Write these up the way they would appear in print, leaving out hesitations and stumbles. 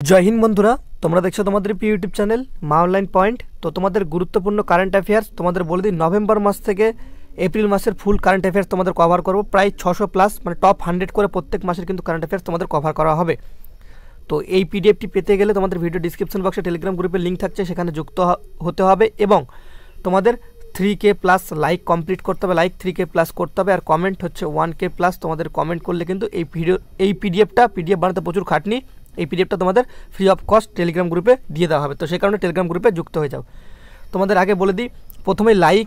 জয় হিন্দ বন্ধুরা, তোমরা দেখছো তোমাদের প্রিয় ইউটিউব চ্যানেল মা অনলাইন পয়েন্ট। তো তোমাদের গুরুত্বপূর্ণ কারেন্ট অ্যাফেয়ার্স তোমাদের বলে দিই, নভেম্বর মাস থেকে এপ্রিল মাসের ফুল কারেন্ট অ্যাফেয়ার্স তোমাদের কভার করবো। প্রায় 600 প্লাস, মানে টপ 100 করে প্রত্যেক মাসের কিন্তু কারেন্ট অ্যাফেয়ার্স তোমাদের কভার করা হবে। তো এই পিডিএফটি পেতে গেলে তোমাদের ভিডিও ডিসক্রিপশন বক্সে টেলিগ্রাম গ্রুপের লিঙ্ক থাকছে, সেখানে যুক্ত হতে হবে এবং তোমাদের 3K প্লাস লাইক কমপ্লিট করতে হবে, লাইক 3K প্লাস করতে হবে, আর কমেন্ট হচ্ছে 1K প্লাস। তোমাদের কমেন্ট করলে কিন্তু এই পিডিএফ বানাতে প্রচুর খাটনি, এই পিডিএফটা তোমাদের ফ্রি অফ কস্ট টেলিগ্রাম গ্রুপে দিয়ে দেওয়া হবে। তো সেই কারণে টেলিগ্রাম গ্রুপে যুক্ত হয়ে যাও। তোমাদের আগে বলে দিই, প্রথমে লাইক,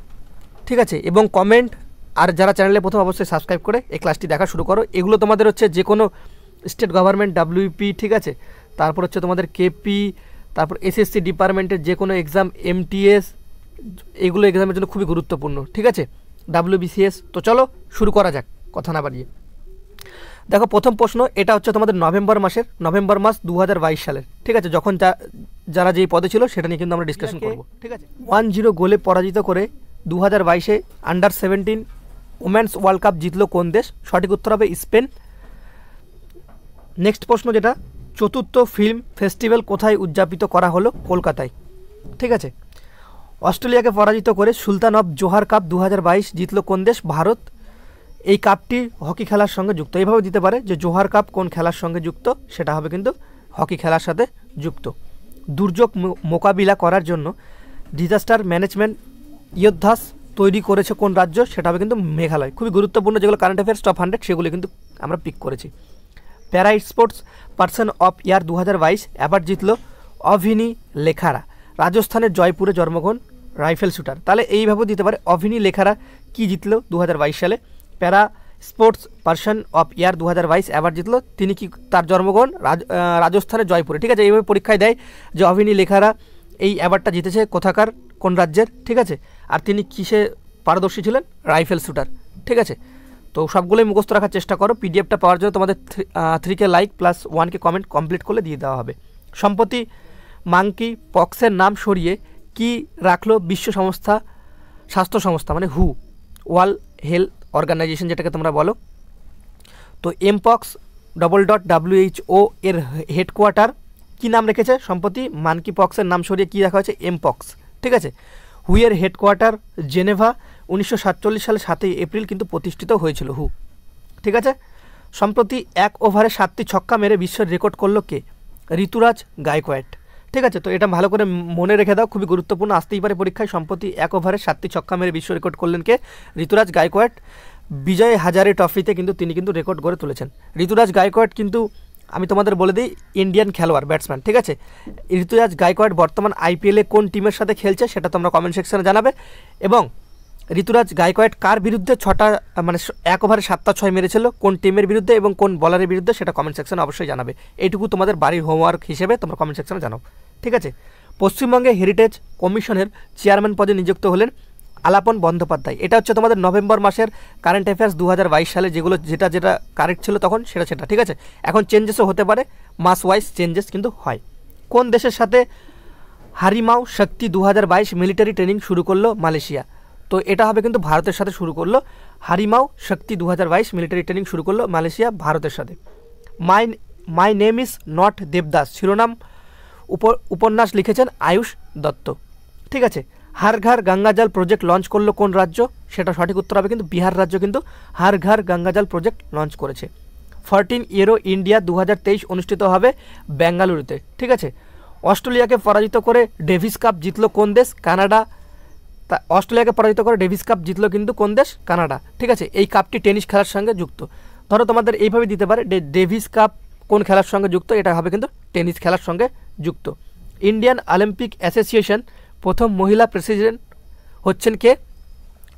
ঠিক আছে, এবং কমেন্ট, আর যারা চ্যানেলে প্রথম অবশ্যই সাবস্ক্রাইব করে এই ক্লাসটি দেখা শুরু করো। এগুলো তোমাদের হচ্ছে যে কোনো স্টেট গভর্নমেন্ট WP, ঠিক আছে, তারপর হচ্ছে তোমাদের KP, তারপর SSC ডিপার্টমেন্টের যে কোনো এক্সাম, MTS, এগুলো এক্সামের জন্য খুবই গুরুত্বপূর্ণ, ঠিক আছে, WBCS। তো চলো শুরু করা যাক, কথা না বাড়িয়ে। দেখো, প্রথম প্রশ্ন, এটা হচ্ছে তোমাদের নভেম্বর মাস 2022 সালের, ঠিক আছে, যখন যারা যেই পদে ছিল সেটা নিয়ে কিন্তু আমরা ডিসকাশন করব, ঠিক আছে। 1-0 গোলে পরাজিত করে 2022-এ আন্ডার-17 ওমেন্স ওয়ার্ল্ড কাপ জিতলো কোন দেশ? সঠিক উত্তর হবে স্পেন। নেক্সট প্রশ্ন, যেটা চতুর্থ ফিল্ম ফেস্টিভ্যাল কোথায় উদযাপিত করা হলো? কলকাতায়, ঠিক আছে। অস্ট্রেলিয়াকে পরাজিত করে সুলতান অফ জোহার কাপ 2022 জিতলো কোন দেশ? ভারত। এই কাপটি হকি খেলার সঙ্গে যুক্ত। এইভাবে দিতে পারে যে জোহার কাপ কোন খেলার সঙ্গে যুক্ত, সেটা হবে কিন্তু হকি খেলার সাথে যুক্ত। দুর্যোগ মোকাবিলা করার জন্য ডিজাস্টার ম্যানেজমেন্ট ইয়োদ্ধাস তৈরি করেছে কোন রাজ্য? সেটা হবে কিন্তু মেঘালয়। খুবই গুরুত্বপূর্ণ যেগুলো কারেন্ট অ্যাফেয়ার্স টপ 100 সেগুলো কিন্তু আমরা পিক করেছি। প্যারা sports person of year 2022 award জিতলো অভিনী লেখারা। রাজস্থানের জয়পুরে জন্মগ্রহণ, রাইফেল শুটার। তাহলে এইভাবে দিতে পারে অভিনী লেখারা কি জিতলো 2022 সালে? প্যারা sports person of year 2022 award জিতলো, তিনি কি, তার জন্মগ্রহণ রাজস্থানের জয়পুরে, ঠিক আছে। এইভাবে পরীক্ষায় দেয় যে অভিনী লেখারা এই অ্যাওয়ার্ডটা জিতেছে কোথাকার, কোন রাজ্যের, ঠিক আছে, আর তিনি কিসে পারদর্শী ছিলেন? রাইফেল শুটার, ঠিক আছে। তো সবগুলোই মুখস্থ রাখার চেষ্টা করো। পিডিএফটা পাওয়ার জন্য তোমাদের 3K like plus 1K comment complete করলে দিয়ে দেওয়া হবে। সম্প্রতি মাঙ্কি পক্সের নাম সরিয়ে কি রাখলো বিশ্ব স্বাস্থ্য সংস্থা, মানে হু, ওয়ার্ল্ড হেলথ অর্গানাইজেশন যেটাকে তোমরা বলো। তো এমপক্স WHO এর হেডকোয়ার্টার কি নাম রেখেছে? সম্প্রতি মানকি পক্সের নাম সরিয়ে কি রাখা হয়েছে? এমপক্স, ঠিক আছে। হু এর হেডকোয়ার্টার জেনেভা, 1947 সালে 7 এপ্রিল কিন্তু প্রতিষ্ঠিত হয়েছিল হু, ঠিক আছে। সম্প্রতি 1 ওভারে 7টি ছক্কা মেরে বিশ্বের রেকর্ড করলো কে? ঋতুরাজ গায়কোয়াড, ঠিক আছে। তো এটা ভালো করে মনে রেখে দাও, খুবই গুরুত্বপূর্ণ, আসতেই পারে পরীক্ষায়। সম্প্রতি 1 ওভারে 7টি ছক্কা মেরে বিশ্ব রেকর্ড করলেন কে? ঋতুরাজ গায়কোয়াড। বিজয় হাজারে ট্রফিতে কিন্তু তিনি কিন্তু রেকর্ড গড়ে তুলেছেন। ঋতুরাজ গায়কোয়াড কিন্তু আমি তোমাদের বলে দিই ইন্ডিয়ান খেলোয়াড়, ব্যাটসম্যান, ঠিক আছে। ঋতুরাজ গায়কোয়াড বর্তমান IPL-এ কোন টিমের সাথে খেলছে সেটা তোমরা কমেন্ট সেকশনে জানাবে। এবং ঋতুরাজ গায়কোয়াড কার বিরুদ্ধে 1 ওভারে 7টা 6 মেরেছিল, কোন টিমের বিরুদ্ধে এবং কোন বলারের বিরুদ্ধে, সেটা কমেন্ট সেকশনে অবশ্যই জানাবে। এইটুকু তোমাদের বাড়ির হোমওয়ার্ক হিসেবে তোমরা কমেন্ট সেকশনে জানাও, ঠিক আছে। পশ্চিমবঙ্গে হেরিটেজ কমিশনের চেয়ারম্যান পদে নিযুক্ত হলেন আলাপন বন্দ্যোপাধ্যায়। এটা হচ্ছে তোমাদের নভেম্বর মাসের কারেন্ট অ্যাফেয়ার্স 2022 সালে, যেটা কারেক্ট ছিল তখন সেটা, ঠিক আছে। এখন চেঞ্জেসও হতে পারে, মাস ওয়াইজ চেঞ্জেস কিন্তু হয়। কোন দেশের সাথে হারিমাও শক্তি 2022 মিলিটারি ট্রেনিং শুরু করলো? মালয়েশিয়া। তো এটা হবে কিন্তু ভারতের সাথে শুরু করলো, হারিমাও শক্তি 2022 মিলিটারি ট্রেনিং শুরু করলো মালয়েশিয়া ভারতের সাথে। My name is not Devdas শিরোনাম উপন্যাস লিখেছেন আয়ুষ দত্ত, ঠিক আছে। হার ঘর গঙ্গা জল প্রজেক্ট লঞ্চ করলো কোন রাজ্য? সেটা সঠিক উত্তর হবে কিন্তু বিহার রাজ্য কিন্তু হার ঘর গঙ্গা জল প্রজেক্ট লঞ্চ করেছে। 14 ইউরো ইন্ডিয়া 2023 অনুষ্ঠিত হবে বেঙ্গালুরুতে, ঠিক আছে। অস্ট্রেলিয়াকে পরাজিত করে ডেভিস কাপ জিতলো কোন দেশ? কানাডা। অস্ট্রেলিয়াকে পরাজিত করে ডেভিস কাপ জিতলো কিন্তু কোন দেশ? কানাডা, ঠিক আছে। এই কাপটি টেনিস খেলার সঙ্গে যুক্ত। ধরো তোমাদের এইভাবে দিতে পারে ডেভিস কাপ কোন খেলার সঙ্গে যুক্ত, এটা হবে কিন্তু টেনিস খেলার সঙ্গে যুক্ত। ইন্ডিয়ান অলিম্পিক অ্যাসোসিয়েশন প্রথম মহিলা প্রেসিডেন্ট হচ্ছেন কে?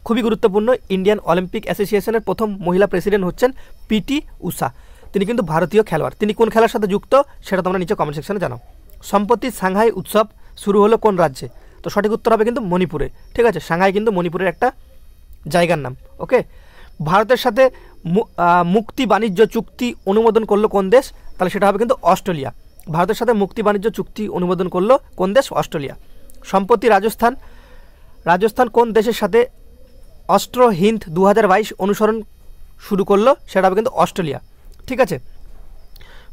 খুবই গুরুত্বপূর্ণ, ইন্ডিয়ান অলিম্পিক অ্যাসোসিয়েশনের প্রথম মহিলা প্রেসিডেন্ট হচ্ছেন PT উষা। তিনি কিন্তু ভারতীয় খেলোয়াড়। তিনি কোন খেলার সাথে যুক্ত সেটা তোমরা নিচে কমেন্ট সেকশনে জানাও। সম্প্রতি সাংহাই উৎসব শুরু হলো কোন রাজ্যে? তো সঠিক উত্তর হবে কিন্তু মণিপুরে, ঠিক আছে। সাংহাই কিন্তু মণিপুরের একটা জায়গার নাম, ওকে। ভারতের সাথে মুক্তি বাণিজ্য চুক্তি অনুমোদন করলো কোন দেশ? তাহলে সেটা হবে কিন্তু অস্ট্রেলিয়া। ভারতের সাথে মুক্তি বাণিজ্য চুক্তি অনুমোদন করলো কোন দেশ? অস্ট্রেলিয়া। সম্প্রতি রাজস্থান কোন দেশের সাথে অস্ট্র হিন্দ 2022 অনুসরণ শুরু করলো? সেটা হবে কিন্তু অস্ট্রেলিয়া, ঠিক আছে।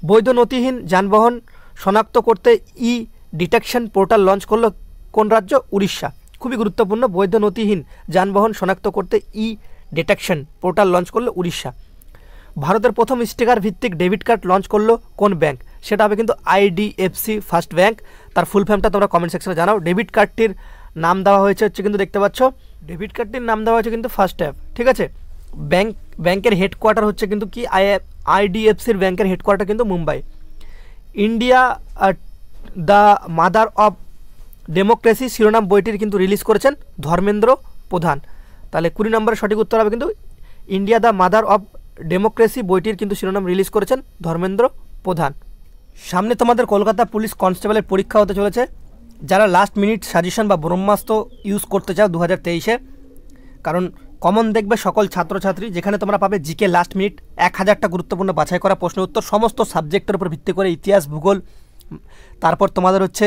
বৈধ নথিহীন যানবাহন শনাক্ত করতে ই ডিটেকশন পোর্টাল লঞ্চ করলো কোন রাজ্য? উড়িষ্যা। খুবই গুরুত্বপূর্ণ, বৈধ নথিহীন যানবাহন শনাক্ত করতে ই ডিটেকশন পোর্টাল লঞ্চ করলো উড়িষ্যা। ভারতের প্রথম স্টিকার ভিত্তিক ডেবিট কার্ড লঞ্চ করলো কোন ব্যাংক? সেটা হবে কিন্তু আইডিএফসি ফার্স্ট ব্যাংক। তার ফুল ফর্মটা তোমরা কমেন্ট সেকশনে জানাও। ডেবিট কার্ডটির নাম দেওয়া হয়েছে হচ্ছে কিন্তু দেখতে পাচ্ছ, ডেবিট কার্ডটির নাম দেওয়া হয়েছে কিন্তু ফার্স্ট ট্যাব, ঠিক আছে। ব্যাংকের হেডকোয়ার্টার হচ্ছে কিন্তু কি আইডিএফসির ব্যাংকের হেডকোয়ার্টার কিন্তু Mumbai. India the mother of democracy শিরোনাম বইটির কিন্তু রিলিজ করেছেন ধর্মেন্দ্র প্রধান। তাহলে 20 নম্বরের সঠিক উত্তর হবে কিন্তু India the mother of democracy বইটির কিন্তু শিরোনাম রিলিজ করেছেন ধর্মেন্দ্র প্রধান। সামনে তোমাদের কলকাতা পুলিশ কনস্টেবলের পরীক্ষা হতে চলেছে। যারা লাস্ট মিনিট সাজেশন বা ব্রহ্মাস্ত্র ইউজ করতে চাও 2023-এ, কারণ কমন দেখবে সকল ছাত্রছাত্রী, যেখানে তোমরা পাবে জিকে লাস্ট মিনিট 1000টা গুরুত্বপূর্ণ বাছাই করা প্রশ্ন উত্তর সমস্ত সাবজেক্টের উপর ভিত্তি করে, ইতিহাস, ভূগোল, তারপর তোমাদের হচ্ছে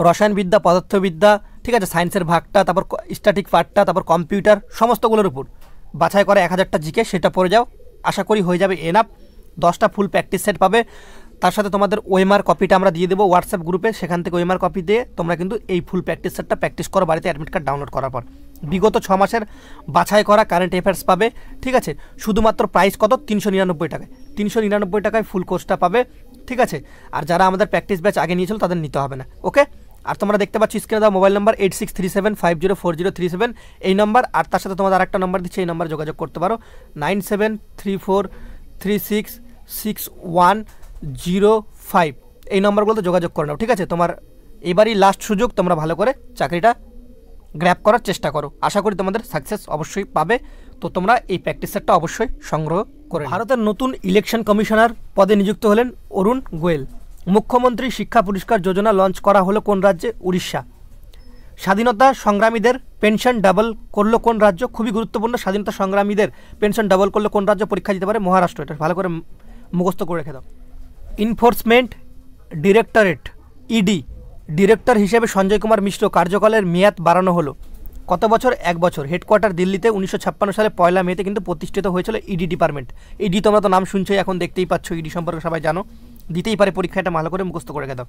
রসায়নবিদ্যা, পদার্থবিদ্যা, ঠিক আছে, সায়েন্সের ভাগটা, তারপর স্ট্যাটিক পার্টটা, তারপর কম্পিউটার, সমস্তগুলোর উপর বাছাই করা 1000টা জিকে, সেটা পড়ে যাও। আশা করি হয়ে যাবে এনাফ। 10টা ফুল প্র্যাকটিস সেট পাবে। তার সাথে তোমাদের ওএমআর কপিটা আমরা দিয়ে দেবো হোয়াটসঅ্যাপ গ্রুপে, সেখান থেকে ওএমআর কপি দিয়ে তোমরা কিন্তু এই ফুল প্র্যাকটিস সেটটা প্র্যাকটিস করো বাড়িতে অ্যাডমিট কার্ড ডাউনলোড করার পর। বিগত 6 মাসের বাছাই করা কারেন্ট অ্যাফেয়ার্স পাবে, ঠিক আছে। শুধুমাত্র প্রাইস কত? 399 টাকায়। 399 টাকায় ফুল কোর্সটা পাবে, ঠিক আছে। আর যারা আমাদের প্র্যাকটিস ব্যাচ আগে নিয়েছিল তাদের নিতে হবে না, ওকে। আর তোমরা দেখতে পাচ্ছ স্ক্রিনে দেওয়া মোবাইল নাম্বার 8637504037 এই নাম্বার। আর তার সাথে তোমাদের আরেকটা নাম্বার দিচ্ছি, এই নাম্বারে যোগাযোগ করতে পারো 9734366105 এই নাম্বারগুলোতে যোগাযোগ করে নাও, ঠিক আছে। তোমার এবারই লাস্ট সুযোগ, তোমরা ভালো করে চাকরিটা গ্র্যাব করার চেষ্টা করো। আশা করি তোমাদের সাকসেস অবশ্যই পাবে। তো তোমরা এই প্র্যাকটিস সেটটা অবশ্যই সংগ্রহ করে। ভারতের নতুন ইলেকশন কমিশনার পদে নিযুক্ত হলেন অরুণ গোয়েল। মুখ্যমন্ত্রী শিক্ষা পুরস্কার যোজনা লঞ্চ করা হলো কোন রাজ্যে? উড়িষ্যা। স্বাধীনতা সংগ্রামীদের পেনশন ডাবল করলো কোন রাজ্য? খুবই গুরুত্বপূর্ণ, স্বাধীনতা সংগ্রামীদের পেনশন ডাবল করলো কোন রাজ্য? পরীক্ষা দিতে পারে মহারাষ্ট্র। এটা ভালো করে মুখস্থ করে রেখে দাও। এনফোর্সমেন্ট ডিরেক্টরেট ইডি ডিরেক্টর হিসেবে সঞ্জয় কুমার মিশ্র কার্যকালের মেয়াদ বাড়ানো হলো কত বছর? 1 বছর। হেডকোয়ার্টার দিল্লিতে 1956 সালে 1 মে কিন্তু প্রতিষ্ঠিত হয়েছিল ইডি ডিপার্টমেন্ট। ইডি তোমরা তো নাম শুনছোই, এখন দেখতেই পাচ্ছ ইডি সম্পর্কে সবাই জানো, দিতেই পারে পরীক্ষা, এটা ভালো করে মুখস্থ করে রেখে দাও।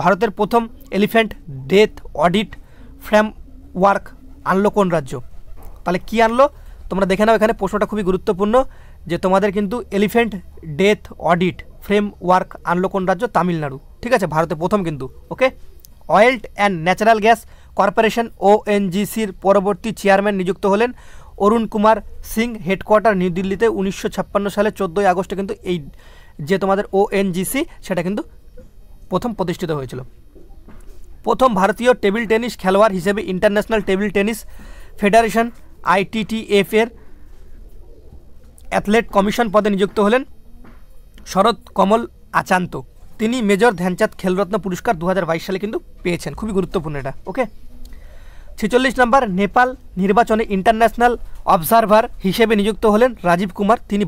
ভারতের প্রথম এলিফ্যান্ট ডেথ অডিট ফ্রেমওয়ার্ক আনলো কোন রাজ্য? তাহলে কি আনলো তোমরা দেখে নাও। এখানে প্রশ্নটা খুবই গুরুত্বপূর্ণ যে তোমাদের কিন্তু এলিফ্যান্ট ডেথ অডিট ফ্রেমওয়ার্ক আনলো কোন রাজ্য? তামিলনাড়ু, ঠিক আছে। ভারতে প্রথম কিন্তু, okay. Oil and natural gas corporation ওএনজিসির পরবর্তী চেয়ারম্যান নিযুক্ত হলেন অরুণ কুমার সিং। হেডকোয়ার্টার নিউ দিল্লিতে 1956 সালে 14 আগস্টে কিন্তু এই যে তোমাদের ওএনজিসি সেটা কিন্তু প্রথম প্রতিষ্ঠিত হয়েছিল। প্রথম ভারতীয় টেবিল টেনিস খেলোয়াড় হিসেবে international table tennis federation ITTF এর অ্যাথলেট কমিশন পদে নিযুক্ত হলেন শরৎ কমল আচান্ত। তিনি মেজর ধ্যানচাঁদ খেলরত্ন পুরস্কার 2022 সালে কিন্তু পেয়েছেন। খুবই গুরুত্বপূর্ণ এটা, ওকে। 46 নম্বর, নেপাল নির্বাচনে ইন্টারন্যাশনাল অবজারভার হিসেবে নিযুক্ত হলেন রাজীব কুমার। তিনি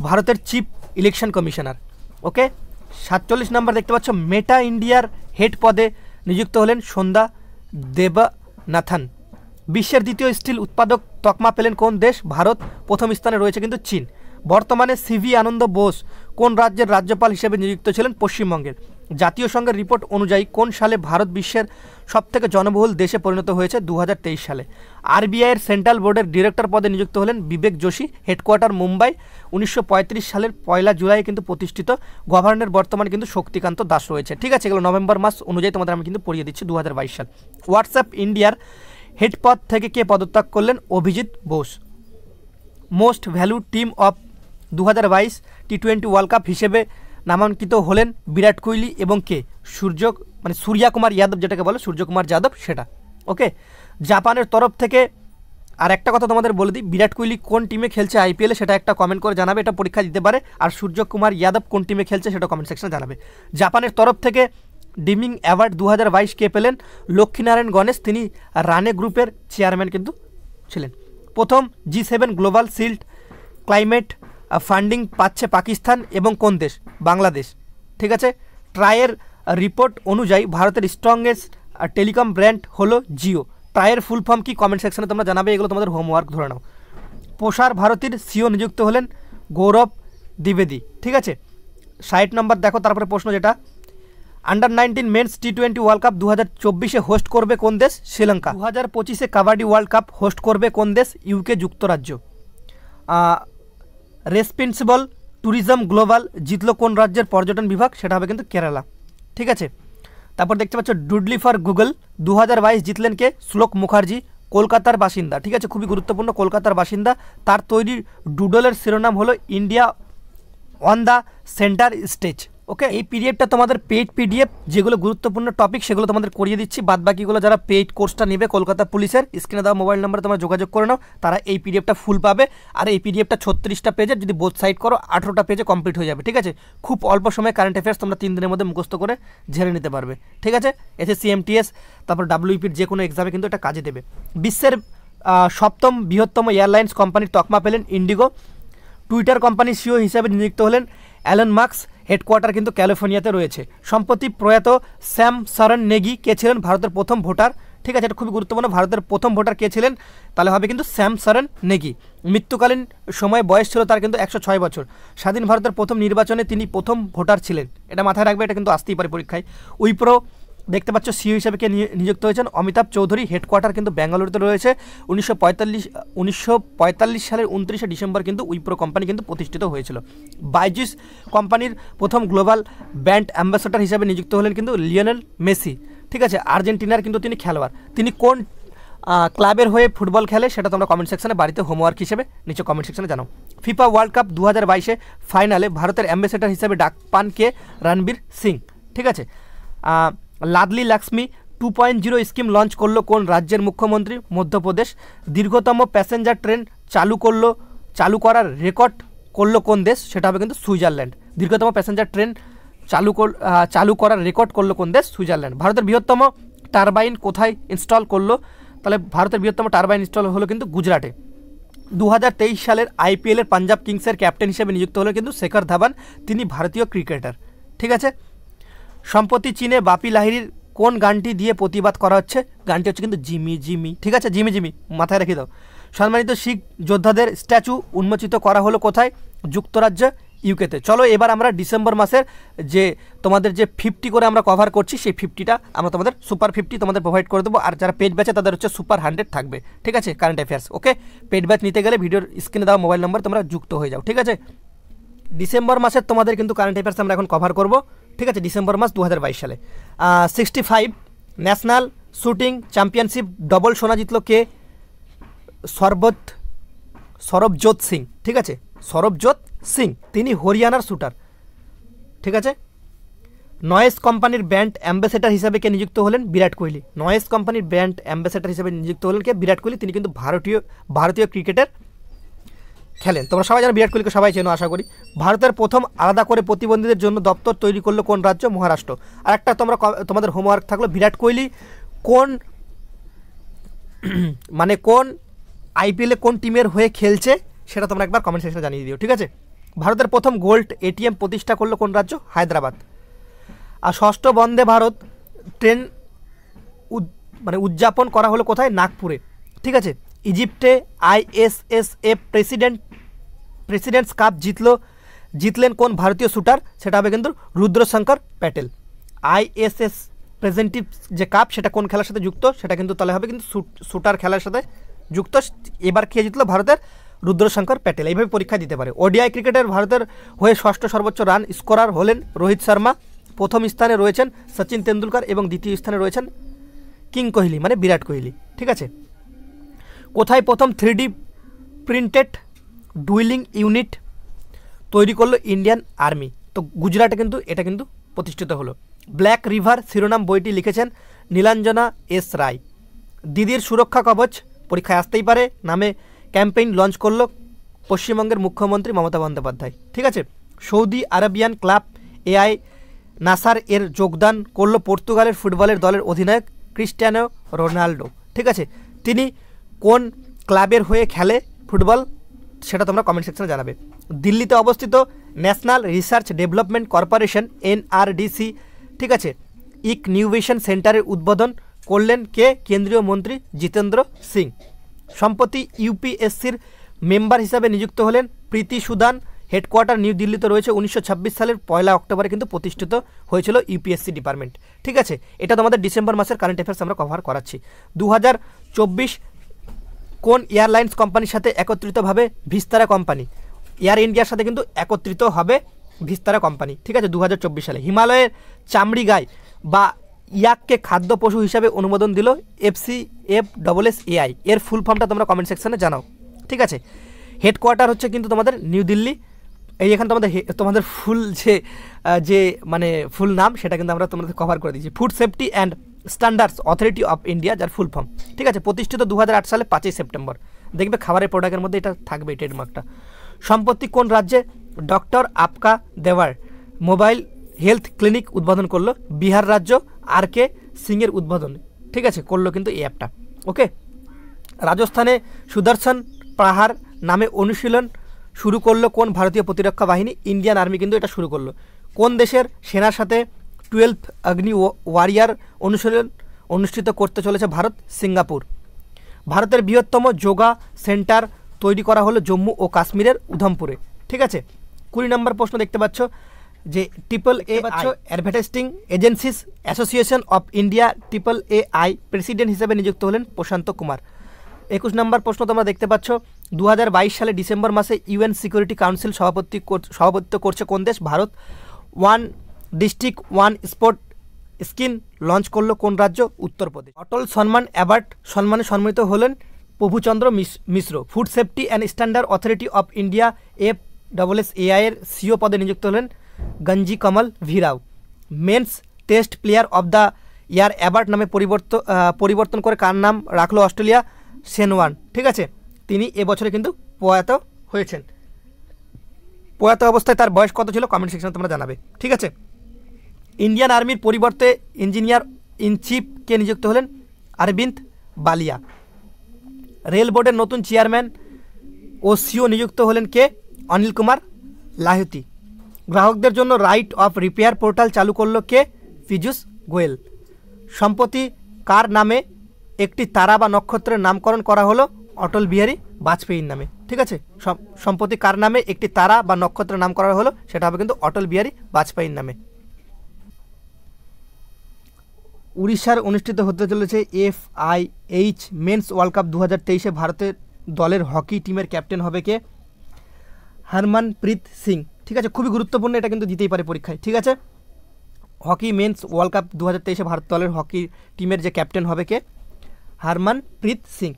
ভারতের চিফ ইলেকশন কমিশনার, ওকে। 47 নম্বর দেখতে পাচ্ছ, মেটা ইন্ডিয়ার হেড পদে নিযুক্ত হলেন সন্ধ্যা দেবনাথন। বিশ্বের দ্বিতীয় স্টিল উৎপাদক তকমা পেলেন কোন দেশ? ভারত। প্রথম স্থানে রয়েছে কিন্তু চীন। বর্তমানে সিভি আনন্দ বোস কোন রাজ্যের রাজ্যপাল হিসেবে নিযুক্ত ছিলেন? পশ্চিমবঙ্গের। জাতীয় সংঘের রিপোর্ট অনুযায়ী কোন সালে ভারত বিশ্বের সবথেকে জনবহুল দেশে পরিণত হয়েছে? 2023 সালে। আরবিআইয়ের সেন্ট্রাল বোর্ডের ডিরেক্টর পদে নিযুক্ত হলেন বিবেক যোশী। হেডকোয়ার্টার মুম্বাই। 1935 সালের 1 জুলাই কিন্তু প্রতিষ্ঠিত। গভর্নর বর্তমানে কিন্তু শক্তিকান্ত দাস রয়েছে, ঠিক আছে। এগুলো নভেম্বর মাস অনুযায়ী তোমাদের আমি কিন্তু পড়িয়ে দিচ্ছি 2022 সাল। হোয়াটসঅ্যাপ ইন্ডিয়ার হেড পদ থেকে কে পদত্যাগ করলেন? Abhijit Bose. Most value team of 2022 T20 world cup হিসেবে নামাঙ্কিত হলেন বিরাট কোহলি এবং কে? সূর্যা কুমার যাদব, যেটাকে বলে সূর্যকুমার যাদব, সেটা, ওকে। জাপানের তরফ থেকে আর একটা কথা তোমাদের বলে দিই, বিরাট কোহলি কোন টিমে খেলছে IPL-এ সেটা একটা কমেন্ট করে জানাবে, এটা পরীক্ষা দিতে পারে। আর সূর্যকুমার যাদব কোন টিমে খেলছে সেটা কমেন্ট সেকশনে জানাবে। জাপানের তরফ থেকে ডিমিং অ্যাওয়ার্ড 2022 কে পেলেন? লক্ষ্মীনারায়ণ গণেশ। তিনি রানে গ্রুপের চেয়ারম্যান কিন্তু ছিলেন। প্রথম G7 global sealed climate funding পাচ্ছে পাকিস্তান এবং কোন দেশ? বাংলাদেশ, ঠিক আছে। ট্রায়ের রিপোর্ট অনুযায়ী ভারতের স্ট্রংগেস্ট টেলিকম ব্র্যান্ড হলো জিও। ট্রায়ের ফুল ফর্ম কি? কমেন্ট সেকশনে তোমরা জানাবে, এগুলো তোমাদের হোমওয়ার্ক ধরে নাও। প্রসার ভারতীর সিও নিযুক্ত হলেন গৌরব দ্বিবেদী, ঠিক আছে। 60 নম্বর দেখো, তারপরে প্রশ্ন যেটা, আন্ডার-19 মেন্স টি20 ওয়ার্ল্ড কাপ 2024-এ হোস্ট করবে কোন দেশ? শ্রীলঙ্কা। 2025-এ কাবাডি ওয়ার্ল্ড কাপ হোস্ট করবে কোন দেশ? ইউকে যুক্তরাজ্য। রেসপন্সিবল ট্যুরিজম গ্লোবাল জিতলো কোন রাজ্যের পর্যটন বিভাগ? সেটা হবে কিন্তু কেরালা। ঠিক আছে, তারপর দেখতে পাচ্ছ ডুডলি ফর গুগল 2022 জিতলেন কে? শ্লোক মুখার্জি, কলকাতার বাসিন্দা। ঠিক আছে, খুবই গুরুত্বপূর্ণ, কলকাতার বাসিন্দা। তার তৈরি ডুডলের শিরোনাম হলো India on the centre stage. Okay, এই পিডিএফটা তোমাদের পেইড পিডিএফ, যেগুলো গুরুত্বপূর্ণ টপিক সেগুলো তোমাদের করিয়ে দিচ্ছি। বাদ বাকিগুলো যারা পেইড কোর্সটা নেবে কলকাতা পুলিশের, স্ক্রিনে দেওয়া মোবাইল নাম্বারে তোমরা যোগাযোগ করে নাও, তারা এই পিডিএফটা ফুল পাবে। আর এই পিডিএফটা 36টা পেজের, যদি বোথ সাইড করো 18টা পেজে কমপ্লিট হয়ে যাবে। ঠিক আছে, খুব অল্প সময়ে কারেন্ট অ্যাফেয়ার্স তোমরা 3 দিনের মধ্যে মুখস্থ করে ঝেড়ে নিতে পারবে। ঠিক আছে, এসএসসি এমটিএস তারপর ডাব্লিউপির যে কোনো এক্সামে কিন্তু এটা কাজে দেবে। বিশ্বের 7ম বৃহত্তম এয়ারলাইন্স কোম্পানির তকমা পেলেন ইন্ডিগো। টুইটার কোম্পানির সিও হিসাবে নিযুক্ত হলেন অ্যালন মাস্ক। হেডকোয়ার্টার কিন্তু ক্যালিফোর্নিয়াতে রয়েছে। সম্প্রতি প্রয়াত স্যাম সারন নেগি কে ছিলেন? ভারতের প্রথম ভোটার। ঠিক আছে, এটা খুবই গুরুত্বপূর্ণ, ভারতের প্রথম ভোটার কে ছিলেন? তাহলে হবে কিন্তু স্যাম সারন নেগি। মৃত্যুকালীন সময়ে বয়স ছিল তার কিন্তু 106 বছর। স্বাধীন ভারতের প্রথম নির্বাচনে তিনি প্রথম ভোটার ছিলেন, এটা মাথায় রাখবে, এটা কিন্তু আসতেই পারে পরীক্ষায়। উইপ্রো দেখতে পাচ্ছ সিও হিসেবে কে নিযুক্ত হয়েছেন? অমিতাভ চৌধুরী। হেডকোয়ার্টার কিন্তু বেঙ্গালুরুতে রয়েছে। 1945 সালের 29শে ডিসেম্বর কিন্তু উইপ্রো কোম্পানি কিন্তু প্রতিষ্ঠিত হয়েছিল। বাইজুস কোম্পানির প্রথম গ্লোবাল ব্র্যান্ড অ্যাম্বাসেডর হিসেবে নিযুক্ত হলেন কিন্তু লিওনেল মেসি। ঠিক আছে, আর্জেন্টিনার কিন্তু তিনি খেলোয়াড়। তিনি কোন ক্লাবের হয়ে ফুটবল খেলে সেটা তোমরা কমেন্ট সেকশনে বাড়িতে হোমওয়ার্ক হিসেবে নিচে কমেন্ট সেকশনে জানাও। ফিফা ওয়ার্ল্ড কাপ 2022-এ ফাইনালে ভারতের অ্যাম্বাসেডর হিসেবে ডাক পান কে? রণবীর সিং। ঠিক আছে, লাডলি লক্ষ্মী 2.0 স্কিম লঞ্চ করলো কোন রাজ্যের মুখ্যমন্ত্রী? মধ্যপ্রদেশ। দীর্ঘতম প্যাসেঞ্জার ট্রেন চালু করার রেকর্ড করলো কোন দেশ? সেটা হবে কিন্তু সুইজারল্যান্ড। দীর্ঘতম প্যাসেঞ্জার ট্রেন চালু করার রেকর্ড করলো কোন দেশ? সুইজারল্যান্ড। ভারতের বৃহত্তম টারবাইন কোথায় ইনস্টল করলো? তাহলে ভারতের বৃহত্তম টারবাইন ইনস্টল হলো কিন্তু গুজরাটে। 2023 সালের আইপিএলের পাঞ্জাব কিংসের ক্যাপ্টেন হিসেবে নিযুক্ত হলো কিন্তু শেখর ধাওয়ান, তিনি ভারতীয় ক্রিকেটার। ঠিক আছে, সম্প্রতি চীনে বাপি লাহিড়ির কোন গানটি দিয়ে প্রতিবাদ করা হচ্ছে? গানটি হচ্ছে কিন্তু জিমি জিমি। ঠিক আছে, জিমি জিমি মাথায় রেখে দাও। সম্মানিত শিখ যোদ্ধাদের স্ট্যাচু উন্মোচিত করা হলো কোথায়? যুক্তরাজ্য, ইউকেতে। চলো এবার আমরা ডিসেম্বর মাসের যে তোমাদের যে 50 করে আমরা কভার করছি, সেই 50টা আমরা তোমাদের সুপার 50 তোমাদের প্রোভাইড করে দেবো। আর যারা পেড ব্যাচে তাদের হচ্ছে সুপার 100 থাকবে। ঠিক আছে, কারেন্ট অ্যাফেয়ার্স। ওকে, পেড ব্যাচ নিতে গেলে ভিডিওর স্ক্রিনে দেওয়া মোবাইল নম্বর তোমরা যুক্ত হয়ে যাও। ঠিক আছে, ডিসেম্বর মাসের তোমাদের কিন্তু কারেন্ট অ্যাফেয়ার্স আমরা এখন কভার করব। ঠিক আছে, ডিসেম্বর মাস 2022 সালে 65 ন্যাশনাল শুটিং চ্যাম্পিয়নশিপ ডবল সোনা জিতলো কে? সরবজোত সিং। ঠিক আছে, সরবজোত সিং, তিনি হরিয়ানার শুটার। ঠিক আছে, নয়েস কোম্পানির ব্র্যান্ড অ্যাম্বাসেডর হিসাবে কে নিযুক্ত হলেন? বিরাট কোহলি। নয়েস কোম্পানির ব্র্যান্ড অ্যাম্বাসেডর হিসেবে নিযুক্ত হলেন কে? বিরাট কোহলি। তিনি কিন্তু ভারতীয় ক্রিকেটের খেলেন। তোমরা সবাই জানো বিরাট কোহলিকে, সবাই চেনো আশা করি। ভারতের প্রথম আলাদা করে প্রতিবন্ধীদের জন্য দপ্তর তৈরি করলো কোন রাজ্য? মহারাষ্ট্র। আর একটা তোমাদের হোমওয়ার্ক থাকলো, বিরাট কোহলি কোন কোন আইপিএলে কোন টিমের হয়ে খেলছে সেটা তোমরা একবার কমেন্ট সেকশনে জানিয়ে দিও। ঠিক আছে, ভারতের প্রথম গোল্ড এটিএম প্রতিষ্ঠা করলো কোন রাজ্য? হায়দ্রাবাদ। আর 6ষ্ঠ বন্দে ভারত ট্রেন উদযাপন করা হলো কোথায়? নাগপুরে। ঠিক আছে, ইজিপ্টে আইএসএসএফ প্রেসিডেন্টস কাপ জিতলেন কোন ভারতীয় শুটার? সেটা হবে কিন্তু রুদ্রশঙ্কর প্যাটেল। আইএসএস প্রেজেন্টিভ যে কাপ সেটা কোন খেলার সাথে যুক্ত? সেটা কিন্তু তাহলে হবে কিন্তু শুটার খেলার সাথে যুক্ত। এবার কে জিতলো? ভারতের রুদ্রশঙ্কর প্যাটেল। এইভাবে পরীক্ষা দিতে পারে। ওডিআই ক্রিকেটের ভারতের হয়ে 6ষ্ঠ সর্বোচ্চ রান স্কোরার হলেন রোহিত শর্মা। প্রথম স্থানে রয়েছেন সচিন তেন্ডুলকর এবং দ্বিতীয় স্থানে রয়েছেন কিং কোহলি বিরাট কোহলি। ঠিক আছে, কোথায় প্রথম 3D প্রিন্টেড ডুইলিং ইউনিট তৈরি করলো ইন্ডিয়ান আর্মি? তো গুজরাটে কিন্তু এটা কিন্তু প্রতিষ্ঠিত হলো। ব্ল্যাক রিভার শিরোনাম বইটি লিখেছেন নীলাঞ্জনা এস রায়। দিদির সুরক্ষা কবচ পরীক্ষায় আসতেই পারে নামে ক্যাম্পেইন লঞ্চ করলো পশ্চিমবঙ্গের মুখ্যমন্ত্রী মমতা বন্দ্যোপাধ্যায়। ঠিক আছে, সৌদি আরবিয়ান ক্লাব এআই নাসার এর যোগদান করলো পর্তুগালের ফুটবলের দলের অধিনায়ক ক্রিস্টিয়ানো রোনাল্ডো। ঠিক আছে, তিনি কোন ক্লাবের হয়ে খেলে ফুটবল সেটা তোমরা কমেন্ট সেকশনে জানাবে। দিল্লিতে অবস্থিত ন্যাশনাল রিসার্চ ডেভেলপমেন্ট কর্পোরেশন এনআরডিসি ঠিক আছে ইকনিউভেশন সেন্টারের উদ্বোধন করলেন কে? কেন্দ্রীয় মন্ত্রী জিতেন্দ্র সিং। সম্প্রতি ইউপিএসসির মেম্বার হিসাবে নিযুক্ত হলেন প্রীতি সুদান। হেডকোয়ার্টার নিউ দিল্লিতে রয়েছে। 1926 সালের 1 অক্টোবরে কিন্তু প্রতিষ্ঠিত হয়েছিল ইউপিএসসি ডিপার্টমেন্ট। ঠিক আছে, এটা তোমাদের ডিসেম্বর মাসের কারেন্ট অ্যাফেয়ার্স আমরা কভার করাচ্ছি। 2024 কোন এয়ারলাইন্স কোম্পানির সাথে একত্রিতভাবে ভিস্তারা কোম্পানি, এয়ার ইন্ডিয়ার সাথে কিন্তু একত্রিত হবে ভিস্তারা কোম্পানি। ঠিক আছে, 2024 সালে। হিমালয়ের চামড়ি গাই বা ইয়াককে খাদ্য পশু হিসাবে অনুমোদন দিল FCFSSAI, এর ফুল ফর্মটা তোমরা কমেন্ট সেকশনে জানাও। ঠিক আছে, হেডকোয়ার্টার হচ্ছে কিন্তু তোমাদের নিউ দিল্লি। এই এখানে তোমাদের ফুল যে মানে ফুল নাম সেটা কিন্তু আমরা তোমাদের কভার করে দিয়েছি, food safety and standards authority of India, যার ফুল ফর্ম। ঠিক আছে, প্রতিষ্ঠিত 2008 সালে 5 সেপ্টেম্বর। দেখবে খাবারের প্রোডাক্টের মধ্যে এটা থাকবে ট্রেডমার্কটা। সম্প্রতি কোন রাজ্যে ডক্টর আপকা দেওয়ার মোবাইল হেলথ ক্লিনিক উদ্বোধন করলো? বিহার রাজ্য। RK সিংয়ের উদ্বোধন ঠিক আছে করলো কিন্তু এই অ্যাপটা। ওকে, রাজস্থানে সুদর্শন পাহাড় নামে অনুশীলন শুরু করলো কোন ভারতীয় প্রতিরক্ষা বাহিনী? ইন্ডিয়ান আর্মি কিন্তু এটা শুরু করলো। কোন দেশের সেনার সাথে 12th অগ্নি ওয়ারিয়ার অনুশীলন অনুষ্ঠিত করতে চলেছে ভারত? সিঙ্গাপুর। ভারতের বৃহত্তম যোগা সেন্টার তৈরি করা হলো জম্মু ও কাশ্মীরের উধমপুরে। ঠিক আছে, 20 নম্বর প্রশ্ন দেখতে পাচ্ছ যে AAA advertising agencies association of India AAAI president হিসেবে নিযুক্ত হলেন প্রশান্ত কুমার। 21 নম্বর প্রশ্ন তোমরা দেখতে পাচ্ছ 2022 সালে ডিসেম্বর মাসে UN সিকিউরিটি কাউন্সিল সভাপতিত্ব করছে কোন দেশ? Bharat. One district one sport scheme launch করলো কোন রাজ্য? উত্তরপ্রদেশ। অটল সম্মান অ্যাওয়ার্ড সম্মানে সম্মানিত হলেন Prabhu Chandra Mishra. Food safety and standard authority of India FSSAI এর CEO পদে নিযুক্ত হলেন Ganji Kamal Virao. Men's test player of the year award নামে পরিবর্তন করে কার নাম রাখলো অস্ট্রেলিয়া? Shane Warne. ঠিক আছে, তিনি এবছরে কিন্তু প্রয়াত হয়েছেন। প্রয়াত অবস্থায় তার বয়স কত ছিল কমেন্ট সেকশনে তোমরা জানাবে। ঠিক আছে, ইন্ডিয়ান আর্মির পরিবর্তে ইঞ্জিনিয়ার ইন চিফ কে নিযুক্ত হলেন? অরবিন্দ বালিয়া। রেল বোর্ডের নতুন চেয়ারম্যান ও CEO নিযুক্ত হলেন কে? অনিল কুমার লাহিতি। গ্রাহকদের জন্য রাইট অফ রিপেয়ার পোর্টাল চালু করলো কে? পীযূষ গোয়েল। সম্প্রতি কার নামে একটি তারা বা নক্ষত্রের নামকরণ করা হলো? অটল বিহারী বাজপেয়ীর নামে। ঠিক আছে, সম্প্রতি কার নামে একটি তারা বা নক্ষত্রের নাম করা হলো? সেটা হবে কিন্তু অটল বিহারী বাজপেয়ীর নামে। উড়িষ্যার অনুষ্ঠিত হতে চলেছে FIH মেন্স ওয়ার্ল্ড কাপ 2023-এ ভারতের দলের হকি টিমের ক্যাপ্টেন হবে কে? হরমনপ্রীত সিং। ঠিক আছে, খুবই গুরুত্বপূর্ণ, এটা কিন্তু দিতেই পারে পরীক্ষায়। ঠিক আছে, হকি মেন্স ওয়ার্ল্ড কাপ 2023-এ ভারত দলের হকি টিমের যে ক্যাপ্টেন হবে কে? হরমনপ্রীত সিং।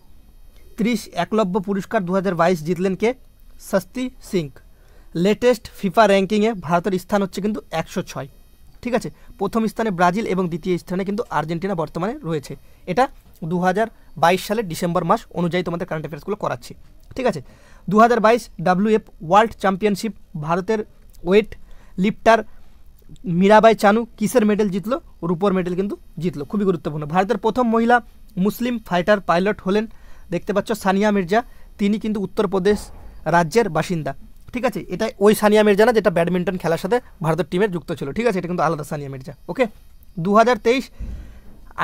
30 একলব্য পুরস্কার 2022 জিতলেন কে? শস্তি সিং। লেটেস্ট ফিফা র্যাঙ্কিংয়ে ভারতের স্থান হচ্ছে কিন্তু 106। ঠিক আছে, প্রথম স্থানে ব্রাজিল এবং দ্বিতীয় স্থানে কিন্তু আর্জেন্টিনা বর্তমানে রয়েছে। এটা 2022 সালের ডিসেম্বর মাস অনুযায়ী তোমাদের কারেন্ট অ্যাফেয়ার্সগুলো করাচ্ছি। ঠিক আছে, 2022 WF ওয়ার্ল্ড চ্যাম্পিয়নশিপ ভারতের ওয়েট লিফটার মীরাবাই চানু কিসের মেডেল জিতলো? রূপোর মেডেল কিন্তু জিতলো। খুবই গুরুত্বপূর্ণ। ভারতের প্রথম মহিলা মুসলিম ফাইটার পাইলট হলেন দেখতে পাচ্ছ সানিয়া মির্জা। তিনি কিন্তু উত্তরপ্রদেশ রাজ্যের বাসিন্দা। ঠিক আছে, এটা ওই সানিয়া মির্জা না যেটা ব্যাডমিন্টন খেলার সাথে ভারতের টিমের যুক্ত ছিল। ঠিক আছে, এটা কিন্তু আলাদা সানিয়া মির্জা। ওকে, 2023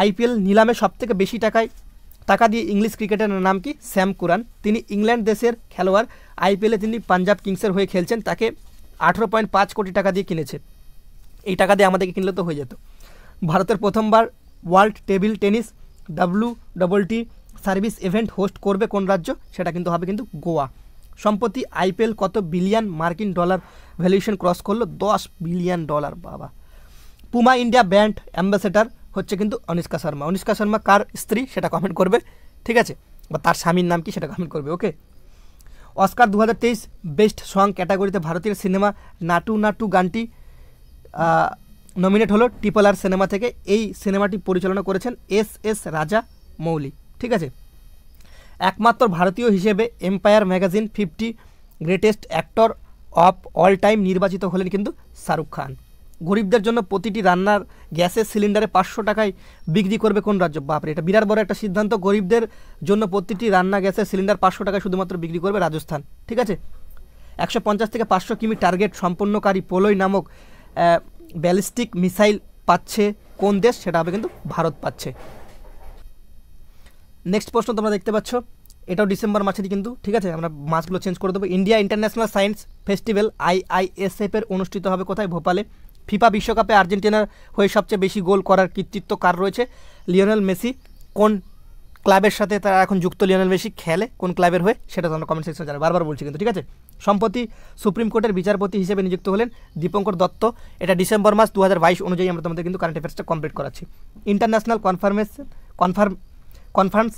IPL নিলামে সবথেকে বেশি টাকা দিয়ে ইংলিশ ক্রিকেটারের নাম কি? স্যাম কুরান। তিনি ইংল্যান্ড দেশের খেলোয়াড়। IPL-এ তিনি পাঞ্জাব কিংসের হয়ে খেলছেন। তাকে 18.5 কোটি টাকা দিয়ে কিনেছে। এই টাকা দিয়ে আমাদেরকে কিনলে তো হয়ে যেত। ভারতের প্রথমবার world table tennis WTT service event host করবে কোন রাজ্য? সেটা কিন্তু হবে কিন্তু গোয়া। সম্প্রতি IPL কত বিলিয়ন মার্কিন ডলার ভ্যালুয়েশন ক্রস করলো? $10 বিলিয়ন। বাবা। পুমা ইন্ডিয়া ব্র্যান্ড অ্যাম্বাসেডর হচ্ছে কিন্তু অনুষ্কা শর্মা। অনুষ্কা শর্মা কার স্ত্রী সেটা কমেন্ট করবে। ঠিক আছে, বা তার স্বামীর নাম কি সেটা কমেন্ট করবে। ওকে, অস্কার 2023 বেস্ট সং ক্যাটাগরিতে ভারতীয় সিনেমা নাটু নাটু গানটি নমিনেট হলো RRR সিনেমা থেকে। এই সিনেমাটি পরিচালনা করেছেন SS রাজা মৌলি। ঠিক আছে, একমাত্র ভারতীয় হিসেবে empire magazine 50 greatest actor of all time নির্বাচিত হলেন কিন্তু শাহরুখ খান। গরিবদের জন্য প্রতিটি রান্নার গ্যাসের সিলিন্ডারে 500 টাকায় বিক্রি করবে কোন রাজ্য? বাপরে, এটা বিরাট বড় একটা সিদ্ধান্ত। গরিবদের জন্য প্রতিটি রান্না গ্যাসের সিলিন্ডার 500 টাকায় শুধুমাত্র বিক্রি করবে রাজস্থান। ঠিক আছে, 150 থেকে 500 কিমি টার্গেট সম্পন্নকারী পোলয় নামক ব্যালিস্টিক মিসাইল পাচ্ছে কোন দেশ? সেটা হবে কিন্তু ভারত পাচ্ছে। নেক্সট প্রশ্ন তোমরা দেখতে পাচ্ছ এটাও ডিসেম্বর মাসেরই কিন্তু, ঠিক আছে, আমরা মাসগুলো চেঞ্জ করে দেবো। India international science festival IISF এর অনুষ্ঠিত হবে কোথায়? ভোপালে। ফিফা বিশ্বকাপে আর্জেন্টিনার হয়ে সবচেয়ে বেশি গোল করার কৃতিত্ব কার রয়েছে? Lionel Messi. কোন ক্লাবের সাথে তারা এখন যুক্ত লিওনেল মেসি খেলে, কোন ক্লাবের হয়ে, সেটা তোমরা কমেন্ট সেকশনে জানাবে, বারবার বলছি কিন্তু, ঠিক আছে। সম্প্রতি সুপ্রিম কোর্টের বিচারপতি হিসেবে নিযুক্ত হলেন দীপঙ্কর দত্ত। এটা ডিসেম্বর মাস 2022 অনুযায়ী আমরা তোমাদের কিন্তু কারেন্ট অ্যাফেয়ার্সটা কমপ্লিট করাচ্ছি। International conference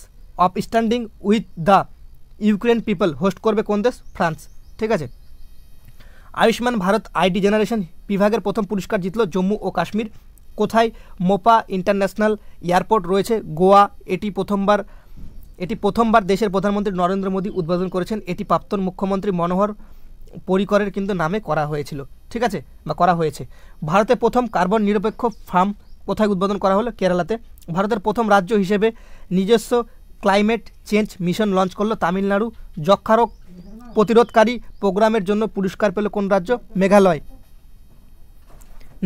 of standing with the Ukraine people host করবে কোন দেশ? ফ্রান্স, ঠিক আছে। আয়ুষ্মান ভারত আইডি জেনারেশন বিভাগের প্রথম পুরস্কার জিতল জম্মু ও কাশ্মীর। কোথায়? মোপা ইন্টারন্যাশনাল এয়ারপোর্ট রয়েছে গোয়া। এটি প্রথমবার দেশের প্রধানমন্ত্রী নরেন্দ্র মোদী উদ্বোধন করেছেন। এটি প্রাক্তন মুখ্যমন্ত্রী মনোহর পরিকরের কিন্তু নামে করা হয়েছিল, ঠিক আছে, বা করা হয়েছে। ভারতে প্রথম কার্বন নিরপেক্ষ ফার্ম কোথায় উদ্বোধন করা হলো? কেরালাতে। ভারতের প্রথম রাজ্য হিসেবে নিজস্ব ক্লাইমেট চেঞ্জ মিশন লঞ্চ করলো তামিলনাড়ু। যক্ষারোগ প্রতিরোধকারী প্রোগ্রামের জন্য পুরস্কার পেল কোন রাজ্য? মেঘালয়।